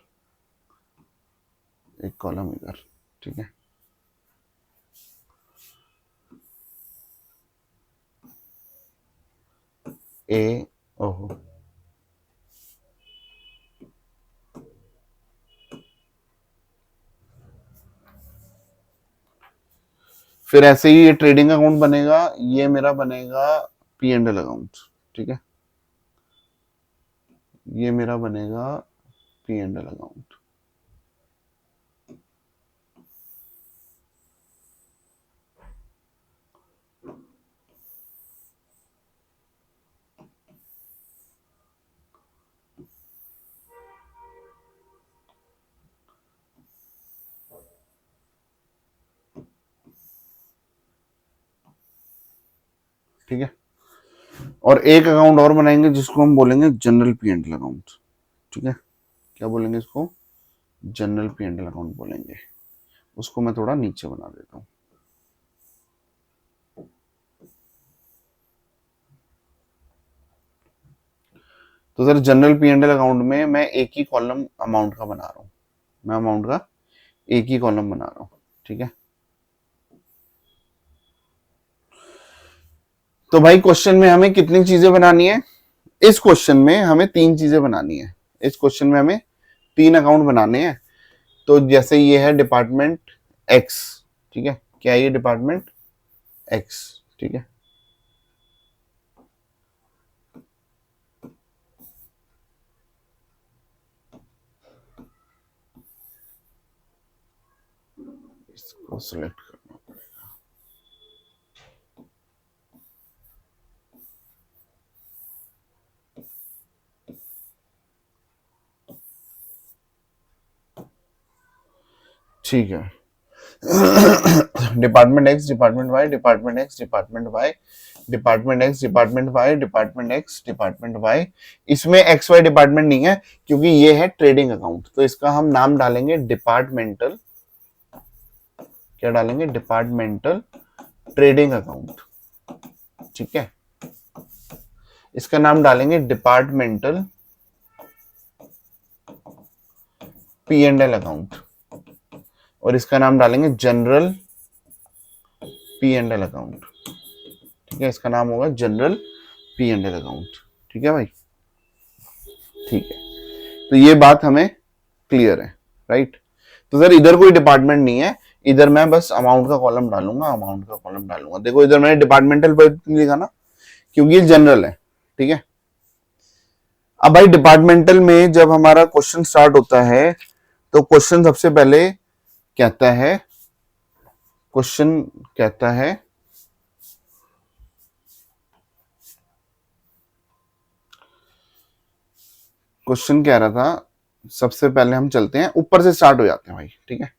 Speaker 1: एक कॉलम इधर, ठीक है? ए, ओहो, फिर ऐसे ही ये ट्रेडिंग अकाउंट बनेगा, ये मेरा बनेगा P&L अकाउंट, ठीक है? ये मेरा बनेगा P&L अकाउंट। ठीक है? और एक अकाउंट और बनाएंगे जिसको हम बोलेंगे जनरल P&L अकाउंट, ठीक है? क्या बोलेंगे इसको? जनरल P&L अकाउंट बोलेंगे। उसको मैं थोड़ा नीचे बना देता हूं। तो सर जनरल P&L अकाउंट में मैं एक ही कॉलम अमाउंट का बना रहा हूं, मैं अमाउंट का एक ही कॉलम बना रहा हूं, ठीक है? तो भाई क्वेश्चन में हमें कितनी चीजें बनानी है? इस क्वेश्चन में हमें 3 चीजें बनानी है। इस क्वेश्चन में हमें 3 अकाउंट बनाने हैं। तो जैसे ये है डिपार्टमेंट एक्स, ठीक है? क्या है ये? डिपार्टमेंट एक्स, ठीक है? इसको सिलेक्ट करना पड़ेगा। ठीक है। Department X, department Y, department X, department Y, department X, department Y, department X, department Y. इसमें एक्स वाई डिपार्टमेंट नहीं है क्योंकि ये है ट्रेडिंग अकाउंट, तो इसका हम नाम डालेंगे डिपार्टमेंटल। क्या डालेंगे? डिपार्टमेंटल ट्रेडिंग अकाउंट, ठीक है? इसका नाम डालेंगे डिपार्टमेंटल P&L अकाउंट। और इसका नाम डालेंगे general P and L account. ठीक है, इसका नाम होगा general P and L account. ठीक है भाई, ठीक है, तो ये बात हमें क्लियर है, राइट। तो सर इधर कोई डिपार्टमेंट नहीं है, इधर मैं बस अमाउंट का कॉलम डालूंगा, अमाउंट का कॉलम डालूंगा। देखो इधर मैंने डिपार्टमेंटल पर लिखा ना, क्योंकि ये जनरल है। ठीक है, अब भाई डिपार्टमेंटल में जब हमारा क्वेश्चन स्टार्ट होता है तो क्वेश्चन सबसे पहले कहता है, क्वेश्चन कहता है क्वेश्चन कह रहा था, सबसे पहले हम चलते हैं ऊपर से स्टार्ट हो जाते हैं भाई। ठीक है,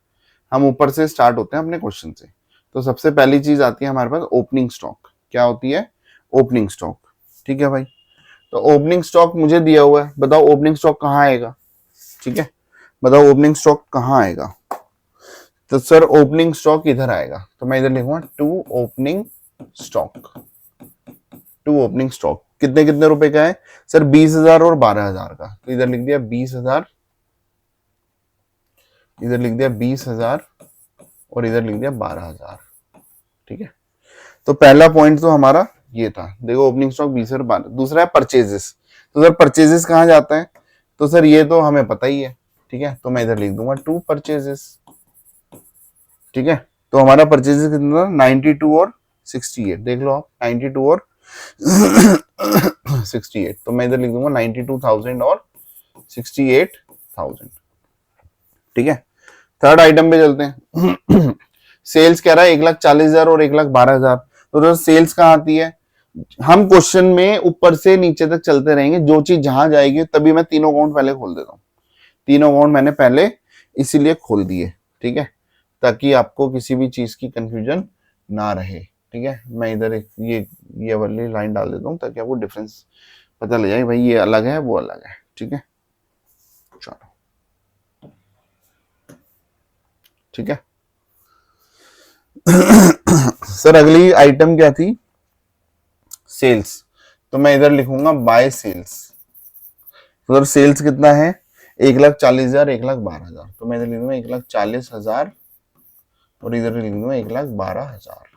Speaker 1: हम ऊपर से स्टार्ट होते हैं अपने क्वेश्चन से। तो सबसे पहली चीज आती है हमारे पास ओपनिंग स्टॉक। क्या होती है? Opening stock. ठीक है भाई, तो ओपनिंग स्टॉक मुझे दिया हुआ है, बताओ ओपनिंग स्टॉक कहाँ आएगा? ठीक है, बताओ ओपनिंग स्टॉक कहाँ आएगा? तो सर ओपनिंग स्टॉक इधर आएगा, तो मैं इधर लिखूंगा to opening stock. To opening stock कितने कितने रुपए का है सर? 20,000 और 12,000 का। तो इधर लिख दिया 20,000, इधर लिख दिया 20,000 और इधर लिख दिया 12,000। ठीक है, तो पहला पॉइंट तो हमारा ये था। देखो ओपनिंग स्टॉक 20 और 12। दूसरा है परचेजेस। तो सर परचेजेस कहाँ जाता है? तो सर ये तो हमें पता ही है। ठीक है, तो मैं इधर लिख दूंगा टू परचेजेस। ठीक है, तो हमारा परचेजेस कितना था? 92 और 68। देख लो आप, 92 और 68। तो मैं इधर लिख दूंगा 92,000 और 68,000। ठीक है, थर्ड आइटम पे चलते हैं। सेल्स कह रहा है 1,40,000 और 1,12,000। तो सेल्स कहाँ आती है? हम क्वेश्चन में ऊपर से नीचे तक चलते रहेंगे, जो चीज जहां जाएगी तभी मैं तीनों अकाउंट पहले खोल देता हूँ। तीनों अकाउंट मैंने पहले इसीलिए खोल दिए। ठीक है, ताकि आपको किसी भी चीज की कंफ्यूजन ना रहे। ठीक है, मैं इधर एक ये वाली लाइन डाल देता हूँ ताकि आपको डिफरेंस पता लग जाए, भाई ये अलग है वो अलग है। ठीक है, चलो ठीक है। सर अगली आइटम क्या थी? सेल्स। तो मैं इधर लिखूंगा बाय सेल्स। तो सर सेल्स कितना है? 1,40,000, 1,12,000। तो मैं इधर लिख दूंगा 1,40,000 और इधर लिख दूंगा 1,12,000।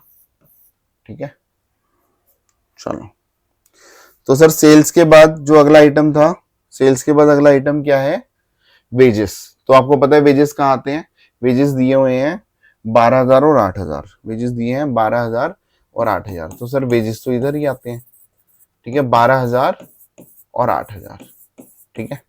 Speaker 1: ठीक है, चलो। तो सर सेल्स के बाद जो अगला आइटम था, सेल्स के बाद अगला आइटम क्या है? वेजेस। तो आपको पता है वेजेस कहाँ आते हैं? वेजेस दिए हुए हैं 12,000 और 8,000। वेजेस दिए हैं 12,000 और 8,000। तो सर वेजेस तो इधर ही आते हैं। ठीक है, 12,000 और 8,000। ठीक है,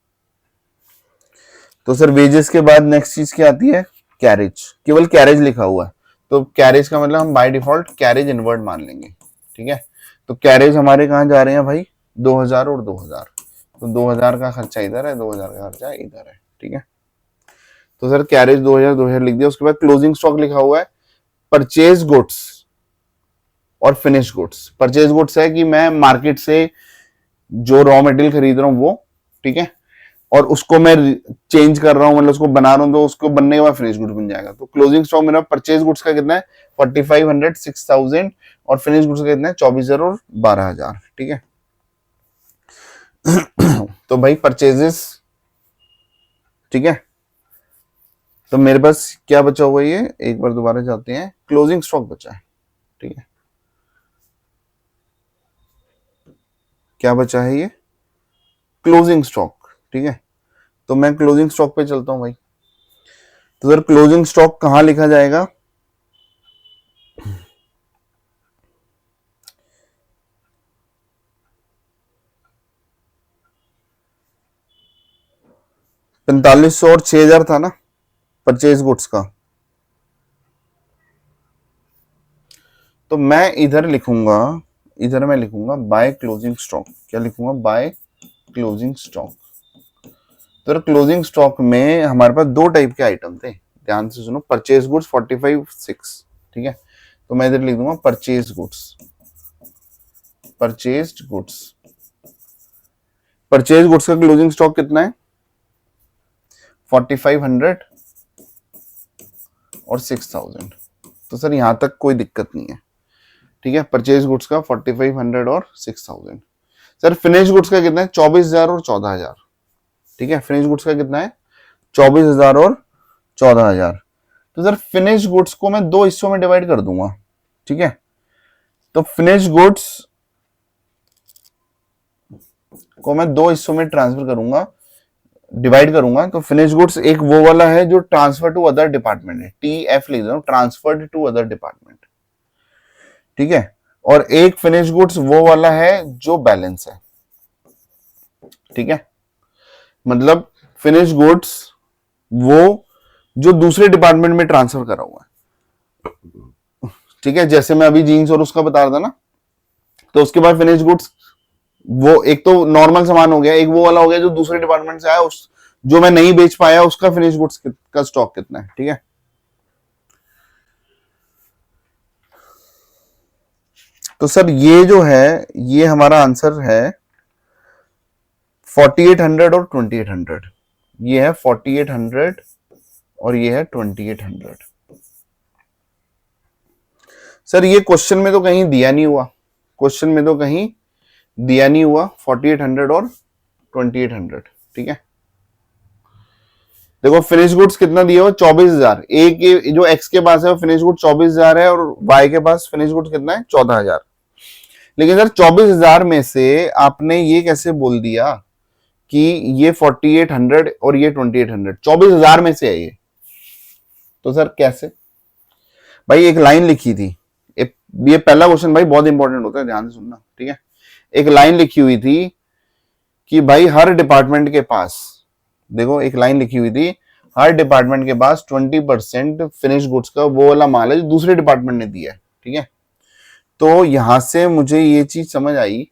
Speaker 1: तो सर वेजेस के बाद नेक्स्ट चीज क्या आती है? कैरेज। केवल कैरेज लिखा हुआ है, तो कैरेज का मतलब हम बाय डिफॉल्ट कैरेज इनवर्ड मान लेंगे। ठीक है, तो कैरेज हमारे कहाँ जा रहे हैं भाई? 2,000 और 2,000। तो 2,000 का खर्चा इधर है, 2,000 का खर्चा इधर है। ठीक है, तो सर कैरेज 2,000 2,000 लिख दिया। उसके बाद क्लोजिंग स्टॉक लिखा हुआ है परचेज गुड्स और फिनिश गुड्स। परचेज गुड्स है कि मैं मार्केट से जो रॉ मटेरियल खरीद रहा हूँ वो, ठीक है, और उसको मैं चेंज कर रहा हूँ, मतलब उसको बना रहा हूँ, तो उसको बनने के बाद फिनिश गुड्स बन जाएगा। तो क्लोजिंग स्टॉक मेरा परचेज गुड्स का कितना है? 4,500, 6,000 और फिनिश गुड्स का कितना है? 24,000 और 12,000। ठीक है, तो भाई परचेजेस। ठीक है, तो मेरे पास क्या बचा हुआ है? ये एक बार दोबारा जाते हैं, क्लोजिंग स्टॉक बचा है। ठीक है, क्या बचा है? ये क्लोजिंग स्टॉक। ठीक है, तो मैं क्लोजिंग स्टॉक पे चलता हूं भाई। तो सर क्लोजिंग स्टॉक कहां लिखा जाएगा? $4500 और 6,000 था ना परचेज गुड्स का। तो मैं इधर लिखूंगा, इधर मैं लिखूंगा बाय क्लोजिंग स्टॉक। क्या लिखूंगा? By closing stock. तो क्लोजिंग स्टॉक में हमारे पास दो टाइप के आइटम थे, ध्यान से सुनो। Purchase goods 45,600। ठीक है, तो मैं इधर लिख दूंगा purchase goods. Purchase goods, purchase goods का क्लोजिंग स्टॉक कितना है? 4,500 और 6,000। तो सर यहां तक कोई दिक्कत नहीं है। ठीक है, परचेज गुड्स का 4,500 और 6,000। सर फिनिश गुड्स का कितना है? 24,000 और 14,000। ठीक है, फिनिश गुड्स का कितना है? 24,000 और 14,000। तो सर फिनिश गुड्स को मैं दो हिस्सों में डिवाइड कर दूंगा, ठीक है। तो फिनिश गुड्स को मैं दो हिस्सों में ट्रांसफर करूंगा, डिवाइड करूंगा। तो फिनिश गुड्स एक वो वाला है जो ट्रांसफर टू अदर डिपार्टमेंट है, TF लिख दो, ट्रांसफर्ड टू अदर डिपार्टमेंट, ठीक है। और एक फिनिश गुड्स वो वाला है जो बैलेंस है, ठीक है। मतलब फिनिश गुड्स वो जो दूसरे डिपार्टमेंट में ट्रांसफर करा हुआ है, ठीक है। जैसे मैं अभी जीन्स और उसका बता रहा था ना, तो उसके बाद फिनिश गुड्स वो एक तो नॉर्मल सामान हो गया, एक वो वाला हो गया जो दूसरे डिपार्टमेंट से आया, उस जो मैं नहीं बेच पाया उसका फिनिश गुड्स का स्टॉक कितना है, ठीक है। तो सर ये जो है ये हमारा आंसर है 4800 और 2800। ये है 4800 और ये है 2800। सर ये क्वेश्चन में तो कहीं दिया नहीं हुआ, क्वेश्चन में तो कहीं दिया नहीं हुआ 4800 और 2800, ठीक है। देखो फिनिश गुड्स कितना दिया हुआ 24000, ए के जो एक्स के पास है वो फिनिश गुड 24000 है और वाई के पास फिनिश गुड्स कितना है 14000। लेकिन सर 24000 में से आपने ये कैसे बोल दिया कि ये 4800 और ये 2800 24000 में से है ये? तो सर कैसे? भाई एक लाइन लिखी थी, ये पहला क्वेश्चन भाई बहुत इंपॉर्टेंट होता है, ध्यान से सुनना, ठीक है। एक लाइन लिखी हुई थी कि भाई हर डिपार्टमेंट के पास, देखो एक लाइन लिखी हुई थी, हर डिपार्टमेंट के पास 20% फिनिश गुड्स का वो वाला माल है जो दूसरे डिपार्टमेंट ने दिया है, ठीक है। तो यहां से मुझे ये चीज समझ आई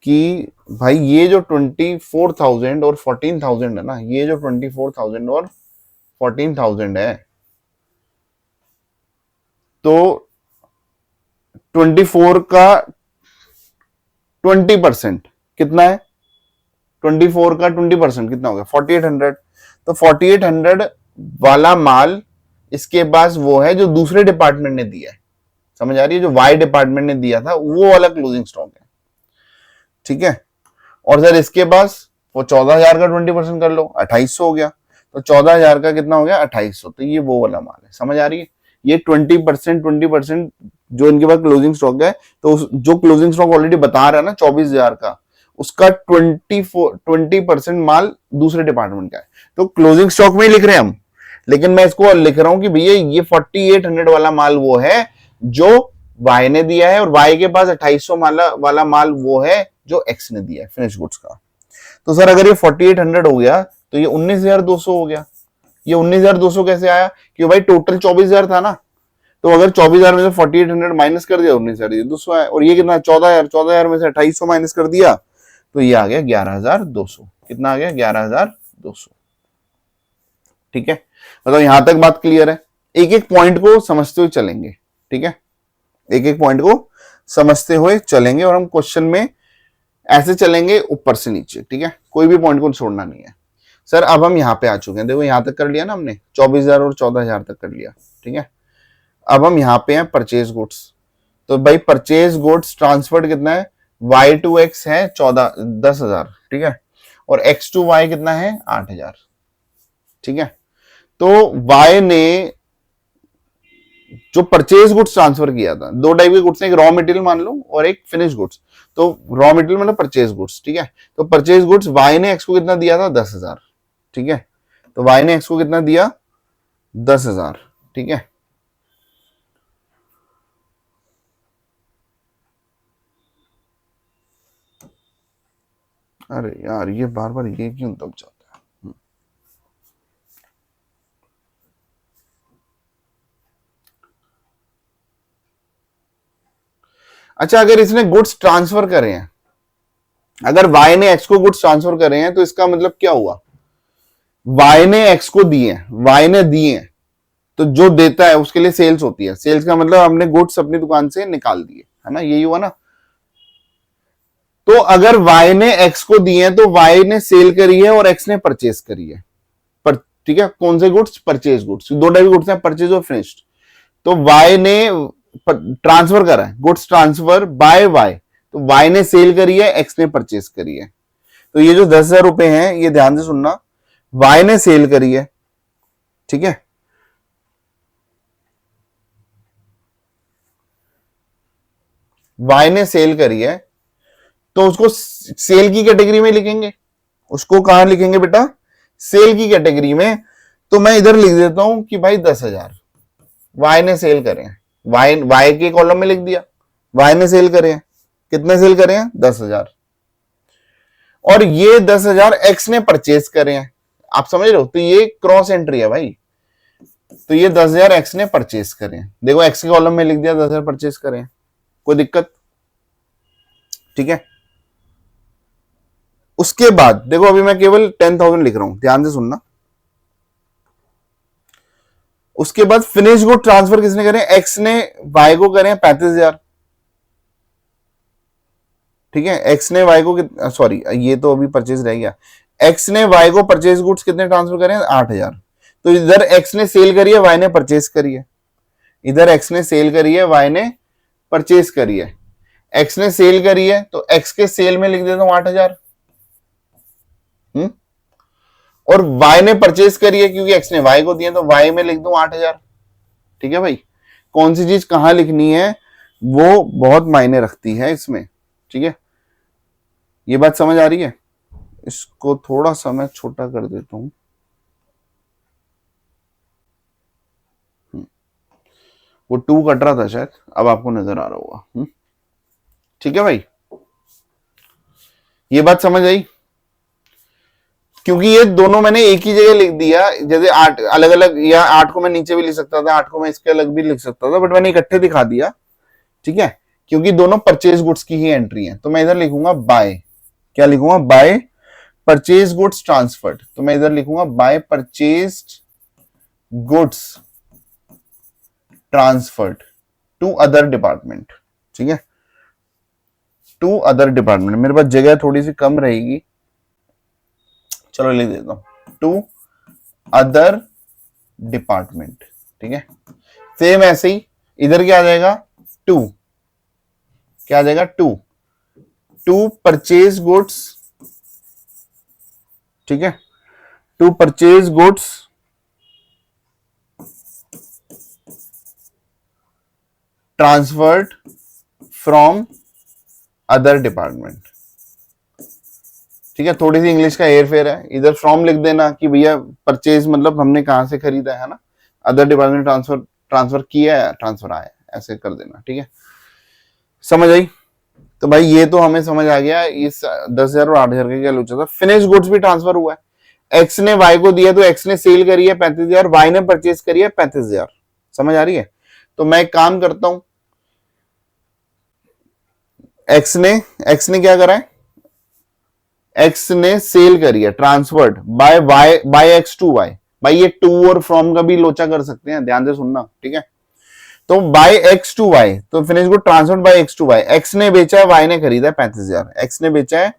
Speaker 1: कि भाई ये जो 24,000 और 14,000 है ना, ये जो 24,000 और 14,000 है, तो 24 का 20% कितना है? 24 का 20% कितना हो गया? 4800। तो 4800 वाला माल इसके पास वो है जो दूसरे डिपार्टमेंट ने दिया है, समझ आ रही है? जो वाई डिपार्टमेंट ने दिया था वो वाला क्लोजिंग स्टॉक है, ठीक है। और सर इसके पास वो 14,000 का 20% कर लो, 2800 हो गया। तो 14,000 का कितना हो गया? 2800। तो ये वो वाला माल है, समझ आ रही है? ये 20% जो इनके पास क्लोजिंग स्टॉक है, तो जो क्लोजिंग स्टॉक ऑलरेडी बता रहा है ना 24,000 का, उसका 20% माल दूसरे डिपार्टमेंट का है। तो क्लोजिंग स्टॉक में ही लिख रहे हैं हम, लेकिन मैं इसको लिख रहा हूं कि भैया ये 4800 वाला माल वो है जो वाई ने दिया है और वाई के पास 2800 वाला माल वो है जो एक्स ने दिया है फिनिश गुड्स का। तो सर अगर ये 4800 हो गया तो ये 19,200 हो गया। ये 19,200 कैसे आया? कि भाई टोटल 24,000 था ना, तो अगर 24,000 में से 4800 माइनस कर दिया 19,200 है। और ये कितना? 14,000, 14,000 में से 2800 माइनस कर दिया तो ये आ गया 11,200। कितना आ गया? 11,200, ठीक है। मतलब यहां तक बात क्लियर है? एक एक पॉइंट को समझते हुए चलेंगे, ठीक है। एक एक पॉइंट को समझते हुए चलेंगे और हम क्वेश्चन में ऐसे चलेंगे ऊपर से नीचे, ठीक है। कोई भी पॉइंट को छोड़ना नहीं है। सर अब हम यहां पे आ चुके हैं, देखो यहां तक कर लिया ना हमने, 24,000 और 14,000 तक कर लिया, ठीक है। अब हम यहां पे हैं परचेज गुड्स। तो भाई परचेज गुड्स ट्रांसफर्ड कितना है? y टू x है 10,000, ठीक है। और x टू y कितना है? 8,000, ठीक है। तो y ने जो परचेज गुड्स ट्रांसफर किया था, दो टाइप के गुड्स हैं, एक रॉ मटेरियल मान लो और एक फिनिश गुड्स। तो रॉ मटेरियल मतलब परचेज गुड्स, ठीक है। तो परचेज गुड्स y ने x को कितना दिया था? 10,000, ठीक है। तो y ने x को कितना दिया? 10,000, ठीक है। अरे यार ये बार बार ये क्यों दब जाता है? अच्छा, अगर इसने गुड्स ट्रांसफर करे हैं, अगर y ने x को गुड्स ट्रांसफर करे हैं, तो इसका मतलब क्या हुआ? y ने x को दिए हैं, y ने दिए हैं, तो जो देता है उसके लिए सेल्स होती है। सेल्स का मतलब हमने गुड्स अपनी दुकान से निकाल दिए, है ना? यही हुआ ना? तो अगर y ने x को दिए हैं तो y ने सेल करी है और x ने परचेज करी है, पर ठीक है। कौन से गुड्स? Purchase goods. दो टाइप गुड्स हैं, परचेज और फिनिश्ड। तो y ने ट्रांसफर करा है, गुड्स ट्रांसफर बाय y, तो y ने सेल करी है, x ने परचेज करी है। तो ये जो 10,000 रुपए हैं, ये ध्यान से सुनना, y ने सेल करी है, ठीक है। वाई ने सेल करी है, तो उसको सेल की कैटेगरी में लिखेंगे। उसको कहां लिखेंगे बेटा? सेल की कैटेगरी में। तो मैं इधर लिख देता हूं कि भाई 10,000 वाई ने सेल करे हैं। वाई वाई के कॉलम में लिख दिया, वाई ने सेल करे हैं। कितने सेल करे हैं? 10,000। और ये 10,000 एक्स ने परचेज करे हैं। आप समझ रहे हो? तो ये क्रॉस एंट्री है भाई। तो ये 10,000 एक्स ने परचेज करे हैं। देखो एक्स के कॉलम में लिख दिया 10,000 परचेज करे हैं, कोई दिक्कत? ठीक है। उसके बाद देखो अभी मैं केवल 10,000 लिख रहा हूं, ध्यान से सुनना। उसके बाद फिनिश गुड ट्रांसफर किसने करे? एक्स ने वाई को करे 35,000। ठीक है, एक्स ने वाई को सॉरी ये तो अभी परचेज रह गया। एक्स ने वाई को परचेज गुड्स कितने ट्रांसफर करे? 8,000। तो इधर एक्स ने सेल करी है, वाई ने परचेज करी है। इधर एक्स ने सेल करी है, वाई ने परचेज करी है। एक्स ने सेल करी है तो एक्स के सेल में लिख देता हूं 8,000। और वाई ने परचेज करी है क्योंकि एक्स ने वाई को दिया, तो वाई में लिख दूं 8,000। ठीक है भाई, कौन सी चीज कहां लिखनी है वो बहुत मायने रखती है इसमें। ठीक है, ये बात समझ आ रही है? इसको थोड़ा सा मैं छोटा कर देता हूं। वो 2 कट रहा था शायद, अब आपको नजर आ रहा होगा। ठीक है भाई, ये बात समझ आई? क्योंकि ये दोनों मैंने एक ही जगह लिख दिया, जैसे 8 अलग अलग, या 8 को मैं नीचे भी लिख सकता था, 8 को मैं इसके अलग भी लिख सकता था, बट मैंने इकट्ठे दिखा दिया। ठीक है, क्योंकि दोनों परचेज गुड्स की ही एंट्री है। तो मैं इधर लिखूंगा बाय, क्या लिखूंगा? By purchase goods transferred. तो मैं इधर लिखूंगा by purchased goods transferred to other department. ठीक है, टू अदर डिपार्टमेंट। मेरे पास जगह थोड़ी सी कम रहेगी, चलो लिख देता हूं टू अदर डिपार्टमेंट। ठीक है, सेम ऐसे ही इधर क्या आ जाएगा? 2 क्या आ जाएगा? 2 परचेज गुड्स। ठीक है, 2 purchase goods transferred from other department. ठीक है, थोड़ी सी इंग्लिश का हेर फेर है, इधर फ्रॉम लिख देना कि भैया परचेज मतलब हमने कहां से खरीदा है ना, अदर डिपार्टमेंट ट्रांसफर किया है, ट्रांसफर आया, ऐसे कर देना। ठीक है, समझ आई? तो भाई ये तो हमें समझ आ गया इस 10,000 और 8,000 का क्या लोचा था। फिनिश गुड्स भी ट्रांसफर हुआ है, एक्स ने वाई को दिया तो एक्स ने सेल करी है 35,000, वाई ने परचेज करी है 35,000। समझ आ रही है? तो मैं एक काम करता हूं, एक्स ने क्या करा है? एक्स ने सेल करी है, transferred by Y, by X to Y. भाई ये टू और फ्रॉम का भी लोचा कर सकते हैं, ध्यान से सुनना। ठीक है, तो बाय एक्स टू वाई, तो finish good transferred by X to Y. X ने बेचा है, वाई ने खरीदा है 35,000। एक्स ने बेचा है,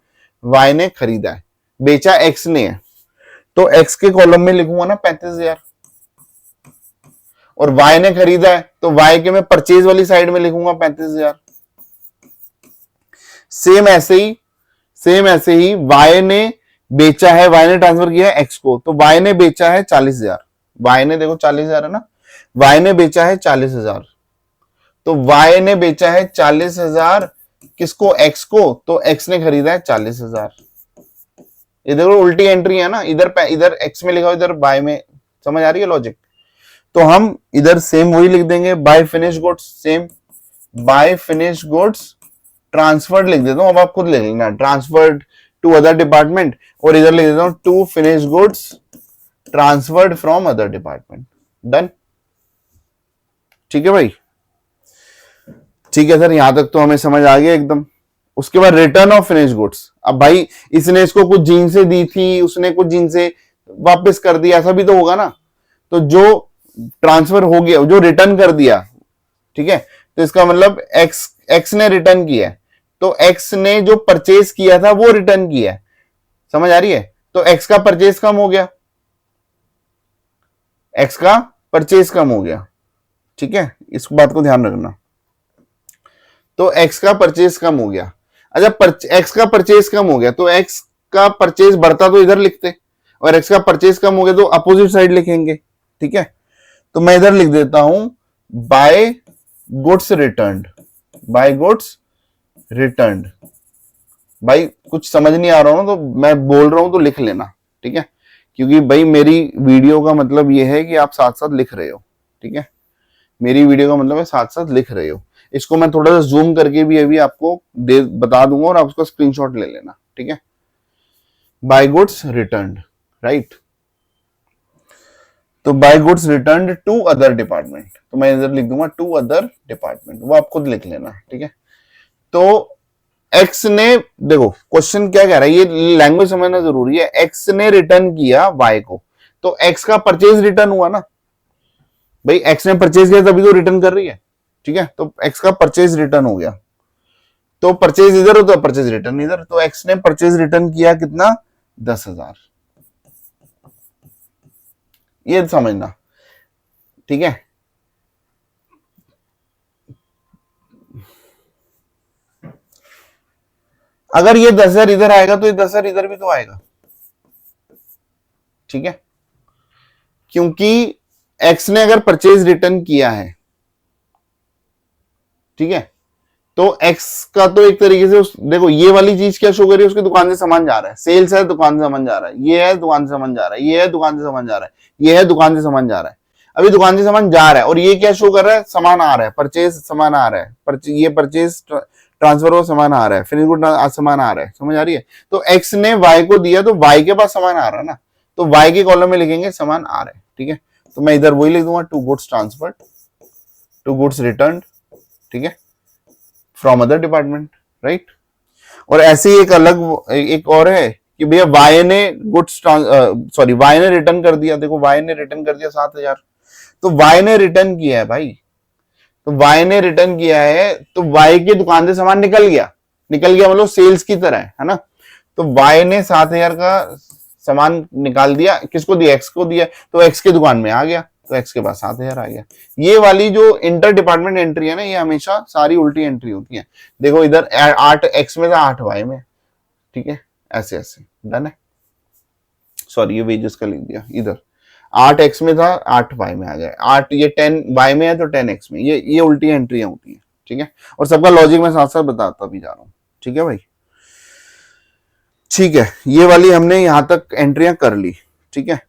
Speaker 1: वाई ने खरीदा है। बेचा एक्स ने है, तो एक्स के कॉलम में लिखूंगा ना 35,000, और वाई ने खरीदा है तो वाई के मैं परचेज वाली साइड में लिखूंगा 35,000। सेम ऐसे ही वाई ने बेचा है, वाई ने ट्रांसफर किया है एक्स को, तो वाई ने बेचा है 40,000। वाई ने देखो 40,000 है ना, वाई ने बेचा है 40,000। तो वाई ने बेचा है 40,000 किसको? एक्स को, तो एक्स ने खरीदा है 40,000। ये देखो उल्टी एंट्री है ना, इधर एक्स में लिखा, इधर बाय में। समझ आ रही है लॉजिक? तो हम इधर सेम वही लिख देंगे, by finish goods, same by finish goods transferred लिख देता हूं। अब आप खुद लिख लेना, ट्रांसफर्ड टू अदर डिपार्टमेंट, और इधर लिख देता हूं to finish goods transferred from other department. Done? ठीक है भाई? ठीक है सर, यहां तक तो हमें समझ आ गया एकदम। उसके बाद रिटर्न ऑफ फिनिश गुड्स। अब भाई इसने इसको कुछ जीन्सें दी थी, उसने कुछ जीन्सें वापस कर दिया, ऐसा भी तो होगा ना। तो जो ट्रांसफर हो गया, जो रिटर्न कर दिया, ठीक है, तो इसका मतलब एक्स ने रिटर्न किया है, तो एक्स ने जो परचेज किया था वो रिटर्न किया है। समझ आ रही है? तो एक्स का परचेज कम हो गया, एक्स का परचेज कम हो गया। ठीक है, इस बात को ध्यान रखना। तो एक्स का परचेज कम हो गया। अच्छा, एक्स का परचेज कम हो गया तो एक्स का परचेज बढ़ता तो इधर लिखते, और एक्स का परचेज कम हो गया तो अपोजिट साइड लिखेंगे। ठीक है, तो मैं इधर लिख देता हूं by goods returned, by goods return. भाई कुछ समझ नहीं आ रहा हो ना तो मैं बोल रहा हूं तो लिख लेना, ठीक है, क्योंकि भाई मेरी वीडियो का मतलब ये है कि आप साथ साथ लिख रहे हो, ठीक है, मेरी वीडियो का मतलब है साथ साथ लिख रहे हो। इसको मैं थोड़ा सा जूम करके भी अभी आपको दे बता दूंगा और आप उसका स्क्रीनशॉट ले लेना, ठीक है। By goods return, right. तो by goods return to other department, तो मैं इधर लिख दूंगा टू अदर डिपार्टमेंट, वो आप खुद लिख लेना, ठीक है। तो एक्स ने, देखो क्वेश्चन क्या कह रहा है, ये लैंग्वेज समझना जरूरी है। एक्स ने रिटर्न किया वाई को, तो एक्स का परचेज रिटर्न हुआ ना भाई, एक्स ने परचेज किया तभी तो रिटर्न कर रही है, ठीक है। तो एक्स का परचेज रिटर्न हो गया, तो परचेज इधर हो तो परचेज रिटर्न इधर, तो एक्स ने परचेज रिटर्न किया कितना, 10,000, ये समझना, ठीक है। अगर ये 10,000 इधर आएगा तो ये 10,000 इधर भी तो आएगा, ठीक है, क्योंकि एक्स ने अगर परचेज रिटर्न किया है, ठीक है, तो एक्स का तो एक तरीके से देखो ये वाली चीज क्या शो कर रही है, उसकी दुकान से सामान जा रहा है, सेल्स है दुकान से सामान जा रहा है, ये है दुकान से सामान जा रहा है, ये है दुकान से सामान जा रहा है, ये है दुकान से सामान जा रहा है। अभी दुकान से सामान जा रहा है और ये क्या शो कर रहा है, सामान आ रहा है, परचेज सामान आ रहा है, ये परचेज ट्रांसफर हो सामान आ रहा है, फिनिश गुड सामान आ रहा है, समझ आ रही है। तो एक्स ने वाई को दिया तो वाई के पास सामान आ रहा है ना, तो वाई के कॉलम में लिखेंगे सामान आ रहा है, ठीक है। तो मैं इधर वही लिख दूंगा, to goods transfer, to goods return, ठीक है, फ्रॉम अदर डिपार्टमेंट, राइट। और ऐसे ही एक अलग एक और है कि भैया वाई ने गुड्स सॉरी वाई ने रिटर्न कर दिया, देखो वाई ने रिटर्न कर दिया 7,000, तो वाई ने रिटर्न किया है भाई, तो वाई ने रिटर्न किया है, तो वाई की दुकान से सामान निकल गया, निकल गया मतलब सेल्स की तरह है ना। तो वाई ने 7,000 का सामान निकाल दिया, किसको दिया, एक्स को दिया, तो एक्स की दुकान में आ गया, तो एक्स के पास 7,000 आ गया। ये वाली जो इंटर डिपार्टमेंट एंट्री है ना, ये हमेशा सारी उल्टी एंट्री होती है। देखो इधर 8 एक्स में था, 8 वाई में, ठीक है, ऐसे ऐसे डन है। सॉरी ये वेजेस का लिख दिया, इधर 8 एक्स में था, 8 वाई में आ गया, 8 ये 10 वाई में है तो 10 एक्स में, ये उल्टी एंट्रियां होती है, ठीक है। और सबका लॉजिक मैं साथ साथ बताता भी जा रहा हूं, ठीक है भाई, ठीक है। ये वाली हमने यहां तक एंट्रियां कर ली, ठीक है।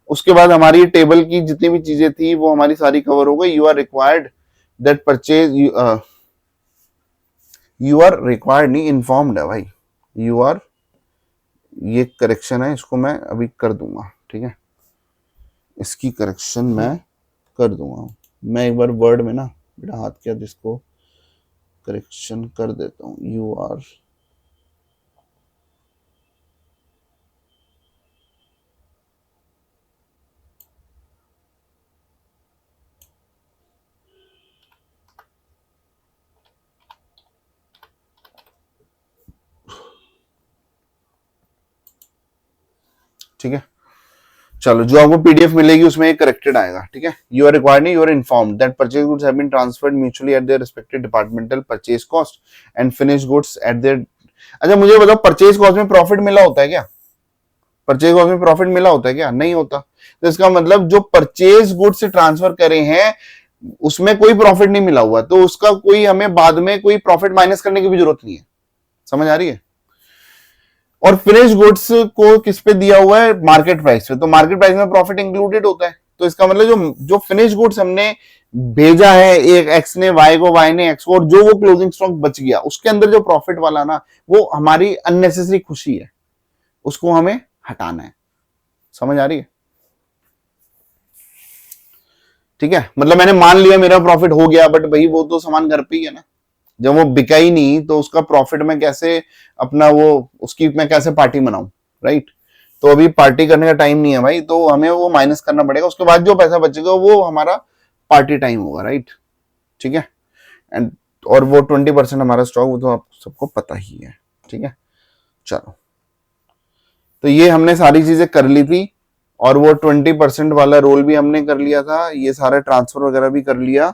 Speaker 1: उसके बाद हमारी टेबल की जितनी भी चीजें थी वो हमारी सारी कवर हो गई। You are required that purchase, you are required नहीं, इन्फॉर्म्ड है भाई, यू आर, ये करेक्शन है, इसको मैं अभी कर दूंगा, ठीक है, इसकी करेक्शन मैं कर दूंगा। मैं एक बार वर्ड में ना मेरा हाथ किया, जिसको करेक्शन कर देता हूं, यू आर, ठीक है। चलो जो आपको पीडीएफ मिलेगी उसमें एक करेक्टेड आएगा, ठीक है। यू आर रिक्वायर्ड नहीं, you are informed that purchase goods have been transferred mutually at their respective departmental purchase cost and finish goods at their. अच्छा मुझे बताओ, परचेज कॉस्ट में प्रॉफिट मिला होता है क्या, परचेज कॉस्ट में प्रॉफिट मिला होता है क्या, नहीं होता। तो इसका मतलब जो परचेज गुड्स से ट्रांसफर करे हैं उसमें कोई प्रॉफिट नहीं मिला हुआ, तो उसका कोई हमें बाद में कोई प्रॉफिट माइनस करने की भी जरूरत नहीं है, समझ आ रही है। और फिनिश गुड्स को किस पे दिया हुआ है, मार्केट प्राइस पे, तो मार्केट प्राइस में प्रॉफिट इंक्लूडेड होता है। तो इसका मतलब जो जो फिनिश गुड्स हमने भेजा है, एक एक्स ने वाई को, वाई ने एक्स को, और जो वो क्लोजिंग स्टॉक बच गया उसके अंदर जो प्रॉफिट वाला ना, वो हमारी अननेसेसरी खुशी है, उसको हमें हटाना है, समझ आ रही है, ठीक है। मतलब मैंने मान लिया मेरा प्रॉफिट हो गया, बट भाई वो तो सामान घर पे ही है ना, जब वो बिका ही नहीं तो उसका प्रॉफिट में कैसे अपना वो, उसकी मैं कैसे पार्टी मनाऊं, राइट। तो अभी पार्टी करने का टाइम नहीं है भाई, तो हमें वो माइनस करना पड़ेगा, उसके बाद जो पैसा बचेगा वो हमारा पार्टी टाइम होगा, राइट, ठीक है। एंड और वो 20% हमारा स्टॉक, वो तो आप सबको पता ही है, ठीक है। चलो तो ये हमने सारी चीजें कर ली थी, और वो 20% वाला रोल भी हमने कर लिया था, ये सारा ट्रांसफर वगैरह भी कर लिया।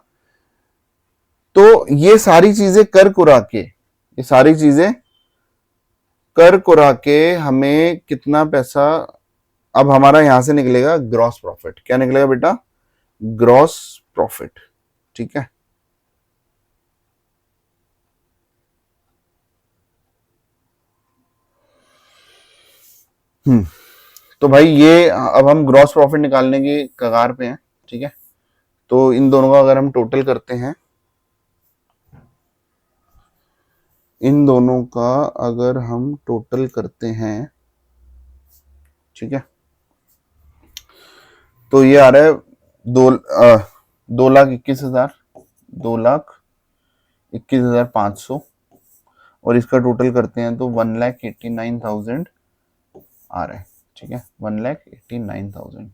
Speaker 1: तो ये सारी चीजें कर कुरा के, ये सारी चीजें कर कुरा के हमें कितना पैसा अब हमारा यहां से निकलेगा, ग्रॉस प्रॉफिट। क्या निकलेगा बेटा, ग्रॉस प्रॉफिट, ठीक है। तो भाई ये अब हम ग्रॉस प्रॉफिट निकालने की कगार पे हैं, ठीक है। तो इन दोनों का अगर हम टोटल करते हैं, इन दोनों का अगर हम टोटल करते हैं, ठीक है, तो ये आ रहा है 2,21,000, 2,21,500, और इसका टोटल करते हैं तो 1,89,000 आ रहा है, ठीक है, 1,89,000।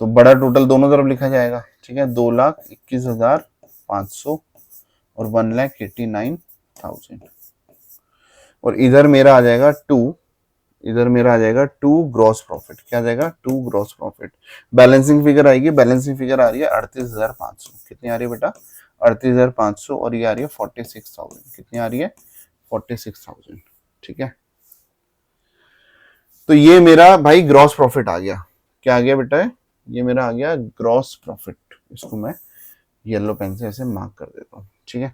Speaker 1: तो बड़ा टोटल दोनों तरफ लिखा जाएगा, ठीक है, 2,21,500 और 1,89,000, और इधर मेरा आ जाएगा 2, इधर मेरा आ जाएगा 2 ग्रॉस प्रॉफिट। क्या आ जाएगा? 2 ग्रॉस प्रॉफिट। बैलेंसिंग फिगर आएगी, बैलेंसिंग फिगर आ रही है 38,500। कितनी आ रही है बेटा? 38,500, और ये आ रही है 46,000। कितनी आ रही है? 46,000, ठीक है। तो ये मेरा भाई ग्रॉस प्रॉफिट आ गया। क्या आ गया बेटा? ये मेरा आ गया ग्रॉस प्रॉफिट। इसको मैं येलो पेन से ऐसे मार्क कर देता हूं, ठीक है।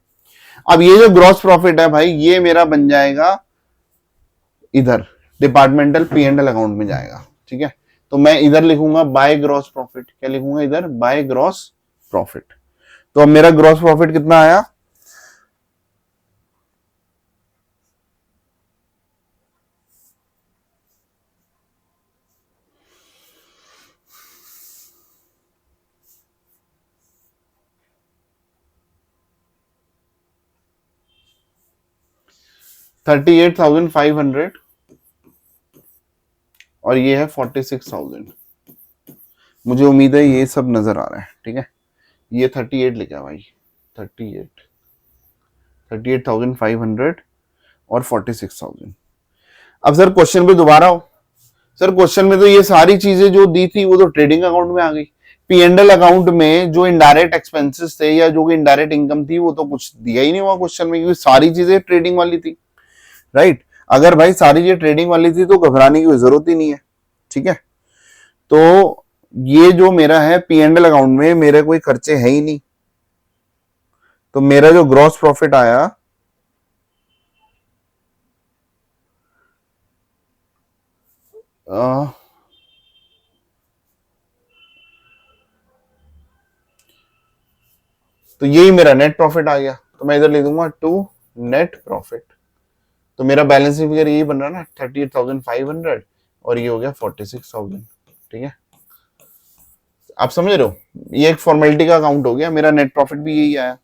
Speaker 1: अब ये जो ग्रॉस प्रॉफिट है भाई, ये मेरा बन जाएगा इधर डिपार्टमेंटल P&L अकाउंट में जाएगा, ठीक है। तो मैं इधर लिखूंगा बाय ग्रॉस प्रॉफिट। क्या लिखूंगा इधर? By gross profit. तो अब मेरा ग्रॉस प्रॉफिट कितना आया? $38,500, और ये है 46,000। मुझे उम्मीद है ये सब नजर आ रहा है, ठीक है। ये 38 लिखा भाई, 38,500 और 46,000। अब सर क्वेश्चन पे दोबारा हो। सर क्वेश्चन में तो ये सारी चीजें जो दी थी वो तो ट्रेडिंग अकाउंट में आ गई। P&L अकाउंट में जो इनडायरेक्ट एक्सपेंसेस थे या जो इनडायरेक्ट इनकम थी वो तो कुछ दिया ही नहीं हुआ क्वेश्चन में, क्योंकि सारी चीजें ट्रेडिंग वाली थी, राइट। अगर भाई सारी चीजें ट्रेडिंग वाली थी तो घबराने की जरूरत ही नहीं है, ठीक है। तो ये जो मेरा है P&L अकाउंट में मेरे कोई खर्चे है ही नहीं, तो मेरा जो ग्रॉस प्रॉफिट आया तो यही मेरा नेट प्रॉफिट आ गया। तो मैं इधर लिख दूंगा 2 नेट प्रॉफिट। तो मेरा बैलेंसिंग फिगर यही बन रहा ना, 38,500, और ये हो गया 46,000, ठीक है। आप समझ रहे हो? ये एक फॉर्मेलिटी का अकाउंट हो गया। मेरा नेट प्रॉफिट भी यही आया,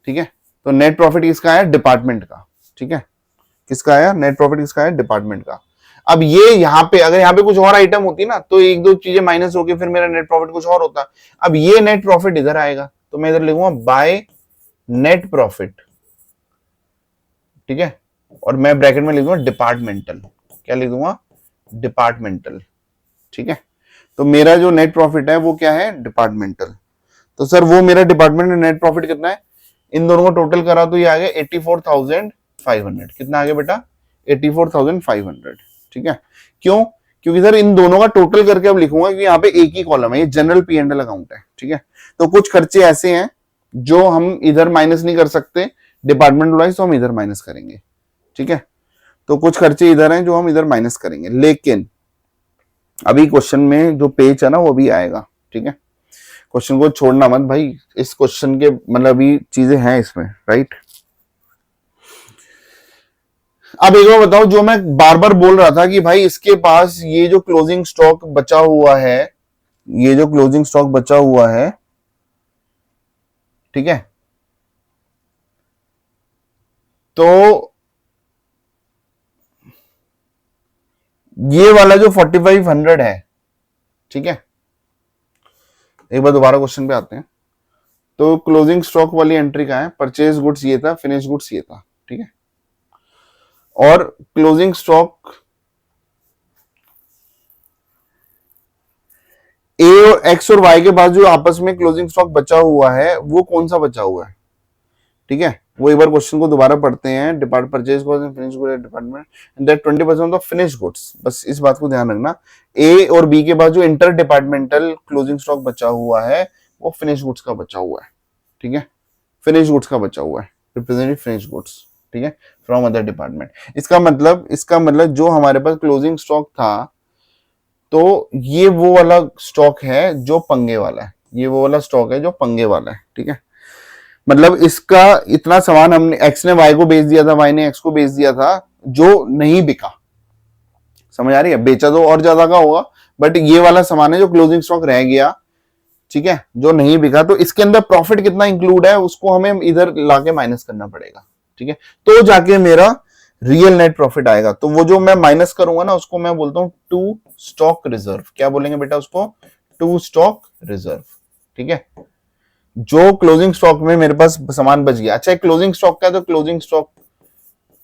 Speaker 1: ठीक है। तो नेट प्रॉफिट किसका आया? डिपार्टमेंट का, ठीक है। किसका आया? नेट प्रॉफिट किसका आया? डिपार्टमेंट का। अब ये यहाँ पे अगर यहाँ पे कुछ और आइटम होती ना तो एक दो चीजें माइनस होके फिर मेरा नेट प्रॉफिट कुछ और होता। अब ये नेट प्रॉफिट इधर आएगा, तो मैं इधर लिखूंगा बाय नेट प्रॉफिट, ठीक है। और मैं ब्रैकेट में लिख दूंगा डिपार्टमेंटल। क्या लिख दूंगा? डिपार्टमेंटल, ठीक है। तो मेरा जो नेट प्रॉफिट है वो क्या है? डिपार्टमेंटल। तो सर वो मेरा डिपार्टमेंट में नेट प्रॉफिट कितना है? इन दोनों को टोटल करा तो ये आ गया 84,500। कितना आ गया बेटा? 84,500, ठीक है। क्यों? क्योंकि सर इन दोनों का टोटल करके अब लिखूंगा कि यहाँ पे एक ही कॉलम है, ये जनरल P&L अकाउंट है, ठीक है। तो कुछ खर्चे ऐसे हैं जो हम इधर माइनस नहीं कर सकते डिपार्टमेंट वाइज, तो हम इधर माइनस करेंगे, ठीक है। तो कुछ खर्चे इधर हैं जो हम इधर माइनस करेंगे, लेकिन अभी क्वेश्चन में जो पेज है ना वो भी आएगा, ठीक है। क्वेश्चन को छोड़ना मत भाई, इस क्वेश्चन के मतलब अभी चीजें हैं इसमें, राइट। अब एक बार बताओ, जो मैं बार बार बोल रहा था कि भाई इसके पास ये जो क्लोजिंग स्टॉक बचा हुआ है, ये जो क्लोजिंग स्टॉक बचा हुआ है, ठीक है, तो ये वाला जो 4500 है, ठीक है। एक बार दोबारा क्वेश्चन पे आते हैं। तो क्लोजिंग स्टॉक वाली एंट्री का है, परचेज गुड्स ये था, फिनिश गुड्स ये था, ठीक है। और क्लोजिंग स्टॉक ए और एक्स और वाई के बाद जो आपस में क्लोजिंग स्टॉक बचा हुआ है वो कौन सा बचा हुआ है, ठीक है। वो एक बार क्वेश्चन को दोबारा पढ़ते हैं। Depart purchase goods and finish goods department and that 20% of finish goods. बस इस बात को ध्यान रखना, ए और बी के बाद जो इंटर डिपार्टमेंटल क्लोजिंग स्टॉक बचा हुआ है वो फिनिश गुड्स का बचा हुआ है, ठीक है। फिनिश गुड्स का बचा हुआ है, रिप्रेजेंटेटिव फिनिश गुड्स, ठीक है, फ्रॉम अदर डिपार्टमेंट। इसका मतलब जो हमारे पास क्लोजिंग स्टॉक था, तो ये वो वाला स्टॉक है जो पंगे वाला है, ये वो वाला स्टॉक है जो पंगे वाला है, ठीक है। मतलब इसका इतना सामान हमने, एक्स ने वाई को बेच दिया था, वाई ने एक्स को बेच दिया था, जो नहीं बिका। समझ आ रही है? बेचा तो और ज्यादा का होगा, बट ये वाला सामान है जो क्लोजिंग स्टॉक रह गया, ठीक है, जो नहीं बिका। तो इसके अंदर प्रॉफिट कितना इंक्लूड है उसको हमें इधर लाके माइनस करना पड़ेगा, ठीक है, तो जाके मेरा रियल नेट प्रॉफिट आएगा। तो वो जो मैं माइनस करूंगा ना, उसको मैं बोलता हूं टू स्टॉक रिजर्व। क्या बोलेंगे बेटा उसको? टू स्टॉक रिजर्व, ठीक है। जो क्लोजिंग स्टॉक में मेरे पास सामान बच गया, अच्छा क्लोजिंग स्टॉक का, तो क्लोजिंग स्टॉक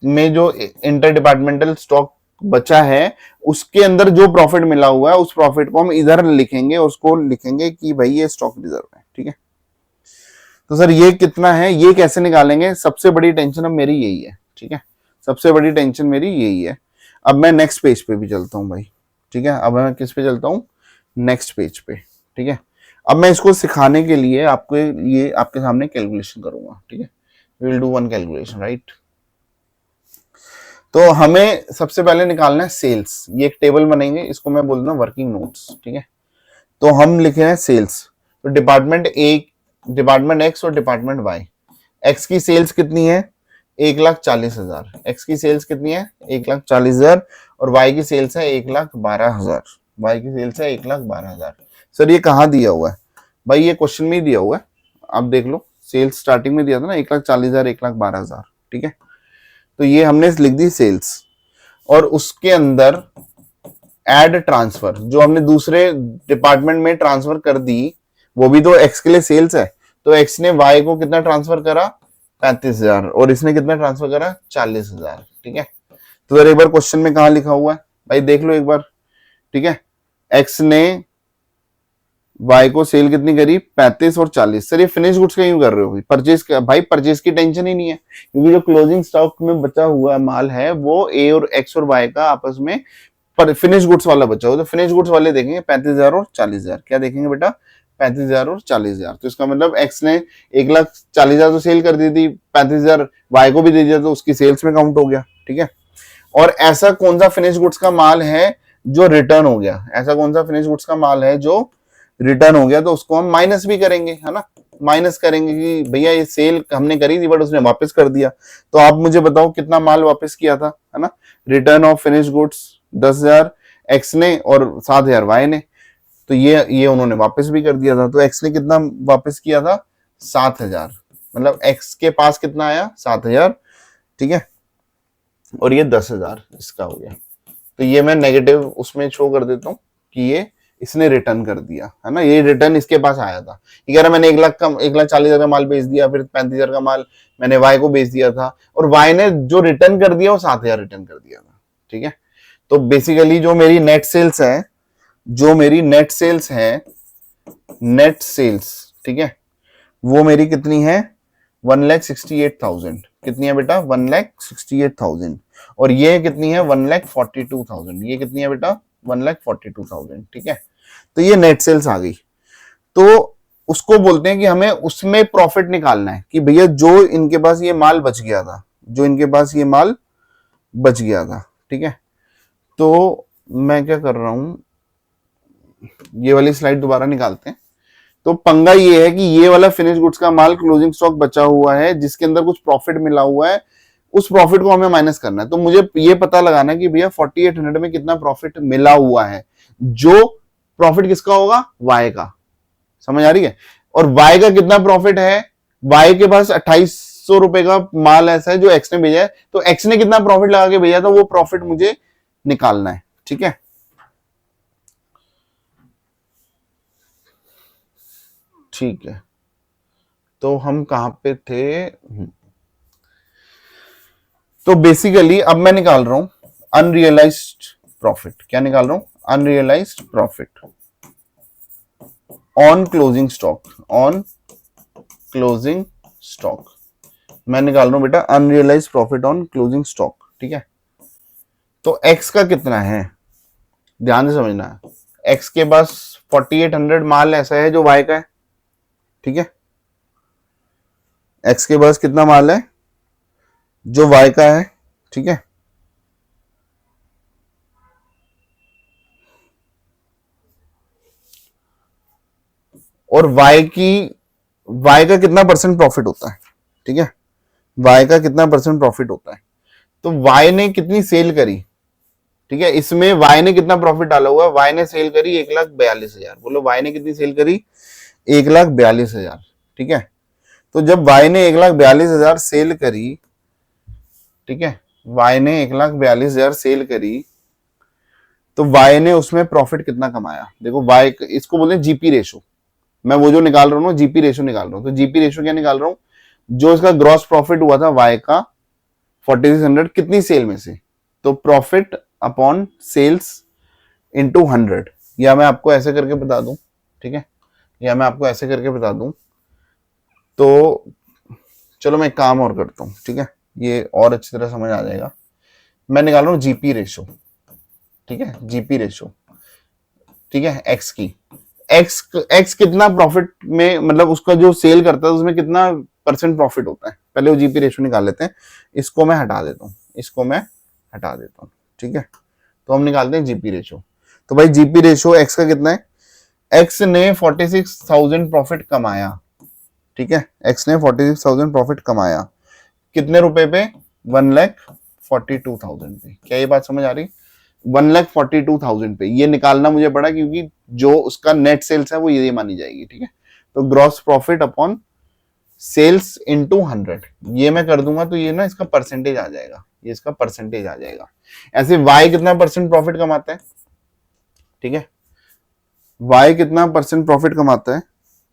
Speaker 1: में जो इंटर डिपार्टमेंटल स्टॉक बचा है, उसके अंदर जो प्रॉफिट मिला हुआ है, उस प्रॉफिट को हम इधर लिखेंगे, उसको लिखेंगे कि भाई ये स्टॉक रिजर्व है, ठीक है। तो सर ये कितना है, ये कैसे निकालेंगे? सबसे बड़ी टेंशन अब मेरी यही है, ठीक है, सबसे बड़ी टेंशन मेरी यही है। अब मैं नेक्स्ट पेज पे भी चलता हूं भाई, ठीक है। अब मैं किस पे चलता हूं? नेक्स्ट पेज पे, ठीक है। अब मैं इसको सिखाने के लिए आपको ये आपके सामने कैलकुलेशन करूंगा, ठीक है। We will do one calculation, right. तो हमें सबसे पहले निकालना है सेल्स। ये एक टेबल बनेंगे, इसको मैं बोल दूं वर्किंग नोट्स, ठीक है। तो हम लिखे हैं सेल्स। तो डिपार्टमेंट ए, डिपार्टमेंट एक्स और डिपार्टमेंट वाई। एक्स की सेल्स कितनी है? 1,40,000। एक्स की सेल्स कितनी है? 1,40,000। और वाई की सेल्स है 1,12,000। वाई की सेल्स है 1,12,000। सर ये कहाँ दिया हुआ है? भाई ये क्वेश्चन में ही दिया हुआ है, आप देख लो। सेल्स स्टार्टिंग में दिया था ना, 1,40,000, 1,12,000, ठीक है। तो ये हमने लिख दी सेल्स, और उसके अंदर एड ट्रांसफर, जो हमने दूसरे डिपार्टमेंट में ट्रांसफर कर दी, वो भी तो एक्स के लिए सेल्स है। तो एक्स ने वाई को कितना ट्रांसफर करा? 35,000। और इसने कितना ट्रांसफर करा? 40,000, ठीक है। तो सर एक बार क्वेश्चन में कहा लिखा हुआ है भाई, देख लो एक बार, ठीक है। एक्स ने वाई को सेल कितनी करी? 35 और 40। सर ये फिनिश गुड्स का क्यों कर रहे हो? परचेज का भाई, परचेज की टेंशन ही नहीं है, क्योंकि जो क्लोजिंग स्टॉक में बचा हुआ माल है वो ए और एक्स और वाई का आपस में पर फिनिश गुड्स वाला बचा हो। तो फिनिश गुड्स वाले देखेंगे 35,000 और 40,000। क्या देखेंगे बेटा? 35,000 और 40,000। तो इसका मतलब एक्स ने 1,40,000 तो सेल कर दी थी, 35,000 वाई को भी दे दिया, तो उसकी सेल्स में काउंट हो गया, ठीक है। और ऐसा कौन सा फिनिश गुड्स का माल है जो रिटर्न हो गया? ऐसा कौन सा फिनिश गुड्स का माल है जो रिटर्न हो गया? तो उसको हम माइनस भी करेंगे, है ना। माइनस करेंगे कि भैया ये सेल हमने करी थी बट उसने वापस कर दिया। तो आप मुझे बताओ कितना माल वापस किया था, है ना। Return of finish goods 10,000 x ने और 7,000 वाई ने। तो ये उन्होंने वापस भी कर दिया था। तो एक्स ने कितना वापस किया था? 7,000। मतलब एक्स के पास कितना आया? 7,000, ठीक है। और ये 10,000 इसका हो गया। तो ये मैं नेगेटिव उसमें शो कर देता हूं कि ये इसने रिटर्न कर दिया, है ना। ये रिटर्न इसके पास आया था। ये कह रहा मैंने 1,40,000 का माल बेच दिया, फिर 35,000 का माल मैंने वाई को बेच दिया था, और वाई ने जो रिटर्न कर दिया वो 7,000 रिटर्न कर दिया था, ठीक है। तो बेसिकली जो मेरी नेट सेल्स है, जो मेरी नेट सेल्स है, नेट सेल्स, ठीक है, वो मेरी कितनी है? 1,68,000। कितनी है बेटा? 1,68,000। और ये कितनी है? 1,42,000। ये कितनी है बेटा? 1,42,000, ठीक है। तो ये नेट सेल्स आ गई। तो उसको बोलते हैं कि हमें उसमें प्रॉफिट निकालना है कि भैया जो इनके पास ये माल बच गया था, जो इनके पास ये माल बच गया था, ठीक है। तो मैं क्या कर रहा हूं, ये वाली स्लाइड दोबारा निकालते हैं। तो पंगा ये है कि ये वाला फिनिश गुड्स का माल क्लोजिंग स्टॉक बचा हुआ है जिसके अंदर कुछ प्रॉफिट मिला हुआ है, उस प्रॉफिट को हमें माइनस करना है। तो मुझे ये पता लगाना है कि भैया 4800 में कितना प्रॉफिट मिला हुआ है। जो प्रॉफिट किसका होगा? वाई का। समझ आ रही है? और वाई का कितना प्रॉफिट है? वाई के पास 2,800 रुपए का माल ऐसा है जो एक्स ने भेजा है, तो एक्स ने कितना प्रॉफिट लगा के भेजा था, वो प्रॉफिट मुझे निकालना है, ठीक है। ठीक है, तो हम कहां पे थे? तो बेसिकली अब मैं निकाल रहा हूं अनरियलाइज्ड प्रॉफिट। क्या निकाल रहा हूं? Unrealised profit on closing stock. On closing stock मैं निकाल रहा हूं बेटा unrealised profit on closing stock, ठीक है। तो एक्स का कितना है, ध्यान से समझना है। एक्स के पास 4800 माल ऐसा है जो वाई का है, ठीक है। एक्स के पास कितना माल है? जो y का है, ठीक है, और y का कितना परसेंट प्रॉफिट होता है, ठीक है, y का कितना परसेंट प्रॉफिट होता है। तो y ने कितनी सेल करी, ठीक है, इसमें y ने कितना प्रॉफिट डाला हुआ है, y ने सेल करी 1,42,000। बोलो y ने कितनी सेल करी, 1,42,000, ठीक है। तो जब y ने 1,42,000 सेल करी, ठीक है, y ने 1,42,000 सेल करी, तो y ने उसमें प्रॉफिट कितना कमाया। देखो y, इसको बोलते हैं जीपी रेशो। मैं वो जो निकाल रहा हूँ जीपी रेशो निकाल रहा हूँ। तो जीपी रेशो क्या निकाल रहा हूँ, जो इसका ग्रॉस प्रॉफिट हुआ था y का 4600 कितनी सेल में से, तो प्रॉफिट अपॉन सेल्स इंटू 100, या मैं आपको ऐसे करके बता दूं, ठीक है, या मैं आपको ऐसे करके बता दूं। तो चलो मैं एक काम और करता हूं, ठीक है, ये और अच्छी तरह समझ आ जाएगा। मैं निकाल रहा हूं जीपी रेशो, ठीक है, जीपी रेशो, ठीक है, एक्स की, एक्स कितना प्रॉफिट में, मतलब उसका जो सेल करता है उसमें कितना परसेंट प्रॉफिट होता है, पहले वो जीपी रेशो निकाल लेते हैं। इसको मैं हटा देता हूँ, इसको मैं हटा देता हूँ, ठीक है। तो हम निकालते हैं जीपी रेशो। तो भाई जीपी रेशो एक्स का कितना है, एक्स ने 46,000 प्रॉफिट कमाया, ठीक है, एक्स ने 46,000 प्रॉफिट कमाया, कितने रुपए पे, 1,42,000 पे। क्या ये बात समझ आ रही, 1,42,000 पे। ये निकालना मुझे पड़ा क्योंकि जो उसका नेट सेल्स है वो ये मानी जाएगी, ठीक है। तो gross profit upon sales into 100, ये मैं कर दूंगा तो ये ना इसका परसेंटेज आ जाएगा, ये इसका परसेंटेज आ जाएगा। ऐसे वाई कितना परसेंट प्रॉफिट कमाता है, ठीक है, वाई कितना परसेंट प्रॉफिट कमाता है,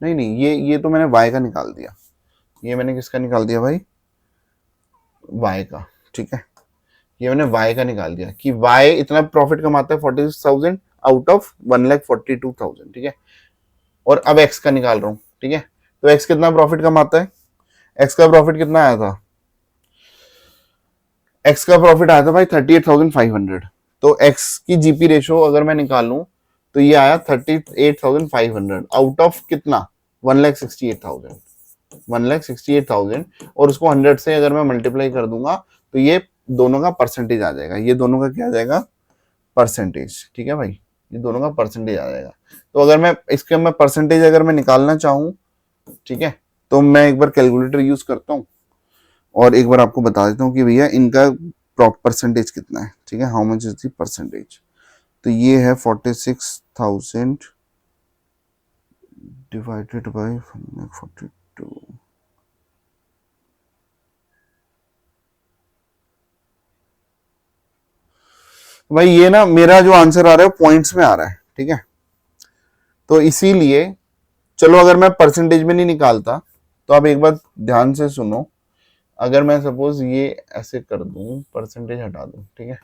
Speaker 1: नहीं नहीं, ये तो मैंने वाई का निकाल दिया, ये मैंने किसका निकाल दिया भाई, वाई का, ठीक है, ये मैंने वाई का निकाल दिया कि वाई इतना प्रॉफिट कमाता है 46,000 आउट ऑफ 1,42,000, ठीक है। और अब एक्स का निकाल रहा हूं, ठीक है। तो एक्स कितना प्रॉफिट कमाता है, एक्स का प्रॉफिट कितना आया था, एक्स का प्रॉफिट आया था भाई 38,500। तो एक्स की जीपी रेशो अगर मैं निकालूं तो ये आया 38,500 आउट ऑफ कितना, 1,68,000, 1,68,000, और उसको 100 से अगर मैं मल्टीप्लाई कर दूंगा तो ये दोनों का परसेंटेज आ जाएगा, ये दोनों का क्या आ जाएगा, परसेंटेज, ठीक है भाई, ये दोनों का परसेंटेज आ जाएगा। तो अगर मैं इसके मैं परसेंटेज अगर मैं निकालना चाहूं, ठीक है, तो मैं एक बार कैलकुलेटर यूज करता हूं और एक बार आपको बता देता हूं कि भैया इनका परसेंटेज कितना है, ठीक है, how much is the percentage. तो ये है 46,000 डिवाइडेड बाय 42, भाई ये ना मेरा जो आंसर आ रहा है पॉइंट्स में आ रहा है, ठीक है। तो इसीलिए चलो अगर मैं परसेंटेज में नहीं निकालता तो आप एक बार ध्यान से सुनो, अगर मैं सपोज ये ऐसे कर दूं, परसेंटेज हटा दूं, ठीक है,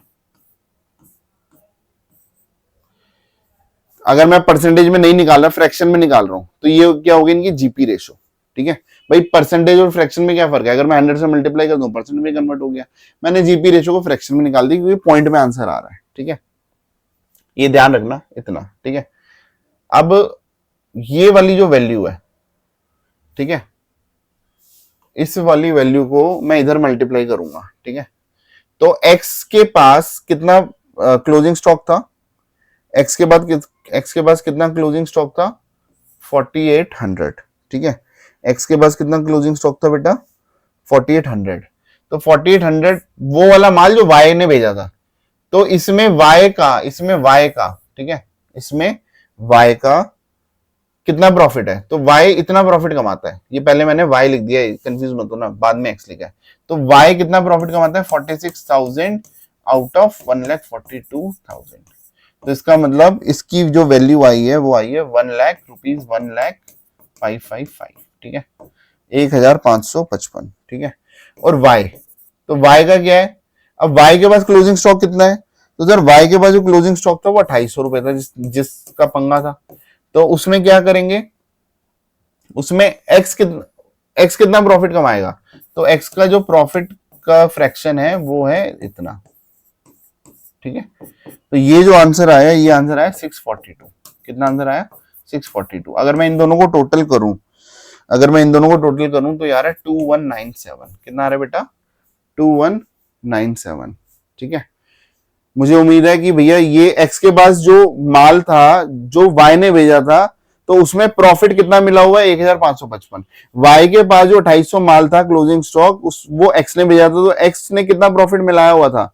Speaker 1: अगर मैं परसेंटेज में नहीं निकाल रहा, फ्रैक्शन में निकाल रहा हूं, तो ये क्या होगी इनकी जीपी रेशो, ठीक है। भाई परसेंटेज और फ्रैक्शन में क्या फर्क है, अगर मैं 100 से मल्टीप्लाई कर दूं परसेंट में कन्वर्ट हो गया। मैंने जीपी रेशो को फ्रैक्शन में निकाल दी क्योंकि पॉइंट में आंसर आ रहा है, ठीक है, ये ध्यान रखना इतना, ठीक है। अब ये वाली जो वैल्यू है, ठीक है, इस वाली वैल्यू को मैं इधर मल्टीप्लाई करूंगा, ठीक है। तो एक्स के पास कितना क्लोजिंग स्टॉक था, एक्स के बाद एक्स के पास कितना क्लोजिंग स्टॉक था, 4800, ठीक है, एक्स के पास कितना क्लोजिंग स्टॉक था बेटा, 4800। तो 4800 वो वाला माल जो वाई ने भेजा था, तो इसमें वाई का, ठीक है, इसमें वाई का कितना प्रॉफिट है, तो वाई इतना प्रॉफिट कमाता है, ये पहले मैंने वाई लिख दिया है, कंफ्यूज मत होना, बाद में एक्स लिखा है। तो वाई कितना प्रॉफिट कमाता है, 46,000 आउट ऑफ 1,42,000। तो इसका मतलब इसकी जो वैल्यू आई है वो आई है 1,00,000 रुपीज, 1,0555, ठीक है, 1,555, ठीक है। और वाई, तो वाई का क्या है, अब वाई के पास क्लोजिंग स्टॉक कितना है, तो सर वाई के पास जो क्लोजिंग स्टॉक था वो 250 रुपए था, जिसका पंगा था। तो उसमें क्या करेंगे, उसमें एक्स कितना प्रॉफिट कमाएगा, तो एक्स का जो प्रॉफिट का फ्रैक्शन है वो है इतना, ठीक है। तो ये जो आंसर आया, ये आंसर आया 642, कितना आंसर आया, 642। अगर मैं इन दोनों को टोटल करूं, तो यार है 2197, कितना आ रहा है बेटा, 2197। ठीक है, मुझे उम्मीद है कि भैया ये एक्स के पास जो माल था, जो वाई ने भेजा था, तो उसमें प्रॉफिट कितना मिला हुआ है 1555। वाई के पास जो 2800 माल था क्लोजिंग स्टॉक, उस वो एक्स ने भेजा था, तो एक्स ने कितना प्रॉफिट मिलाया हुआ था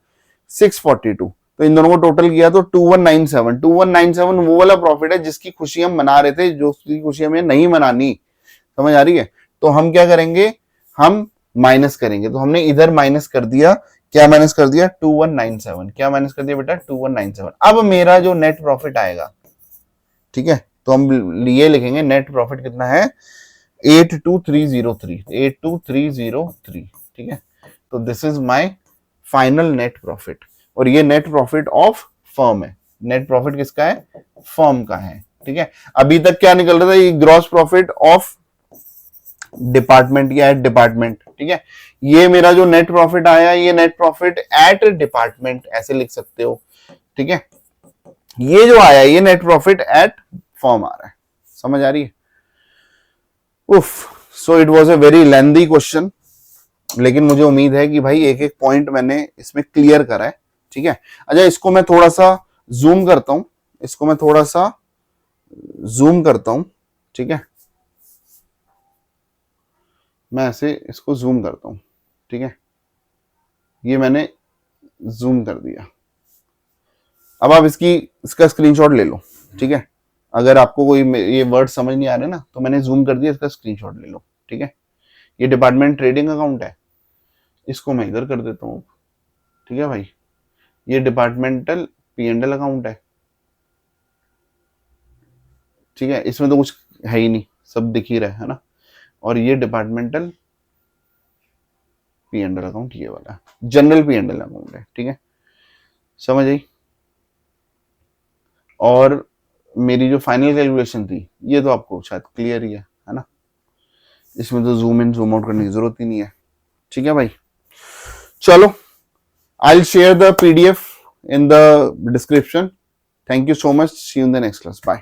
Speaker 1: 642। तो इन दोनों को टोटल किया तो 2197। 2197 वो वाला प्रॉफिट है जिसकी खुशी हम मना रहे थे, जो खुशी हमें नहीं मनानी। समझ आ रही है? तो हम क्या करेंगे, हम माइनस करेंगे। तो हमने इधर माइनस कर दिया, क्या माइनस कर दिया 2197। क्या माइनस कर दिया बेटा 2197। अब मेरा जो नेट प्रॉफिट आएगा, ठीक है, तो हम ये लिखेंगे नेट प्रॉफिट कितना है 82303। 82303। ठीक है, तो this is my final net profit. और ये नेट प्रॉफिट ऑफ फर्म है। नेट प्रॉफिट किसका है? फर्म का है। ठीक है, अभी तक क्या निकल रहा था, ये ग्रॉस प्रॉफिट ऑफ डिपार्टमेंट या एट डिपार्टमेंट। ठीक है, ये मेरा जो नेट प्रॉफिट आया, ये नेट प्रॉफिट एट डिपार्टमेंट ऐसे लिख सकते हो। ठीक है, ये जो आया ये नेट प्रॉफिट एट फर्म आ रहा है। समझ आ रही है? उफ, so it was a very lengthy question, लेकिन मुझे उम्मीद है कि भाई एक एक पॉइंट मैंने इसमें क्लियर करा है। ठीक है, अच्छा इसको मैं थोड़ा सा जूम करता हूं, इसको मैं थोड़ा सा जूम करता हूं। ठीक है, मैं ऐसे इसको जूम करता हूं। ठीक है, ये मैंने जूम कर दिया। अब आप इसका स्क्रीनशॉट ले लो। ठीक है, अगर आपको कोई ये वर्ड समझ नहीं आ रहे ना, तो मैंने जूम कर दिया, इसका स्क्रीनशॉट ले लो। ठीक है, ये डिपार्टमेंट ट्रेडिंग अकाउंट है, इसको मैं इधर कर देता हूं। ठीक है भाई, ये डिपार्टमेंटल P&L अकाउंट है। ठीक है, इसमें तो कुछ है ही नहीं, सब दिख ही रहा है ना। और ये डिपार्टमेंटल P&L अकाउंट ये वाला जनरल P&L अकाउंट है। ठीक है, समझ आई? और मेरी जो फाइनल कैलकुलेशन थी, ये तो आपको शायद क्लियर ही है ना। इसमें तो जूम इन जूम आउट करने की जरूरत ही नहीं है। ठीक है भाई, चलो, I'll share the PDF in the description. Thank you so much. See you in the next class. Bye.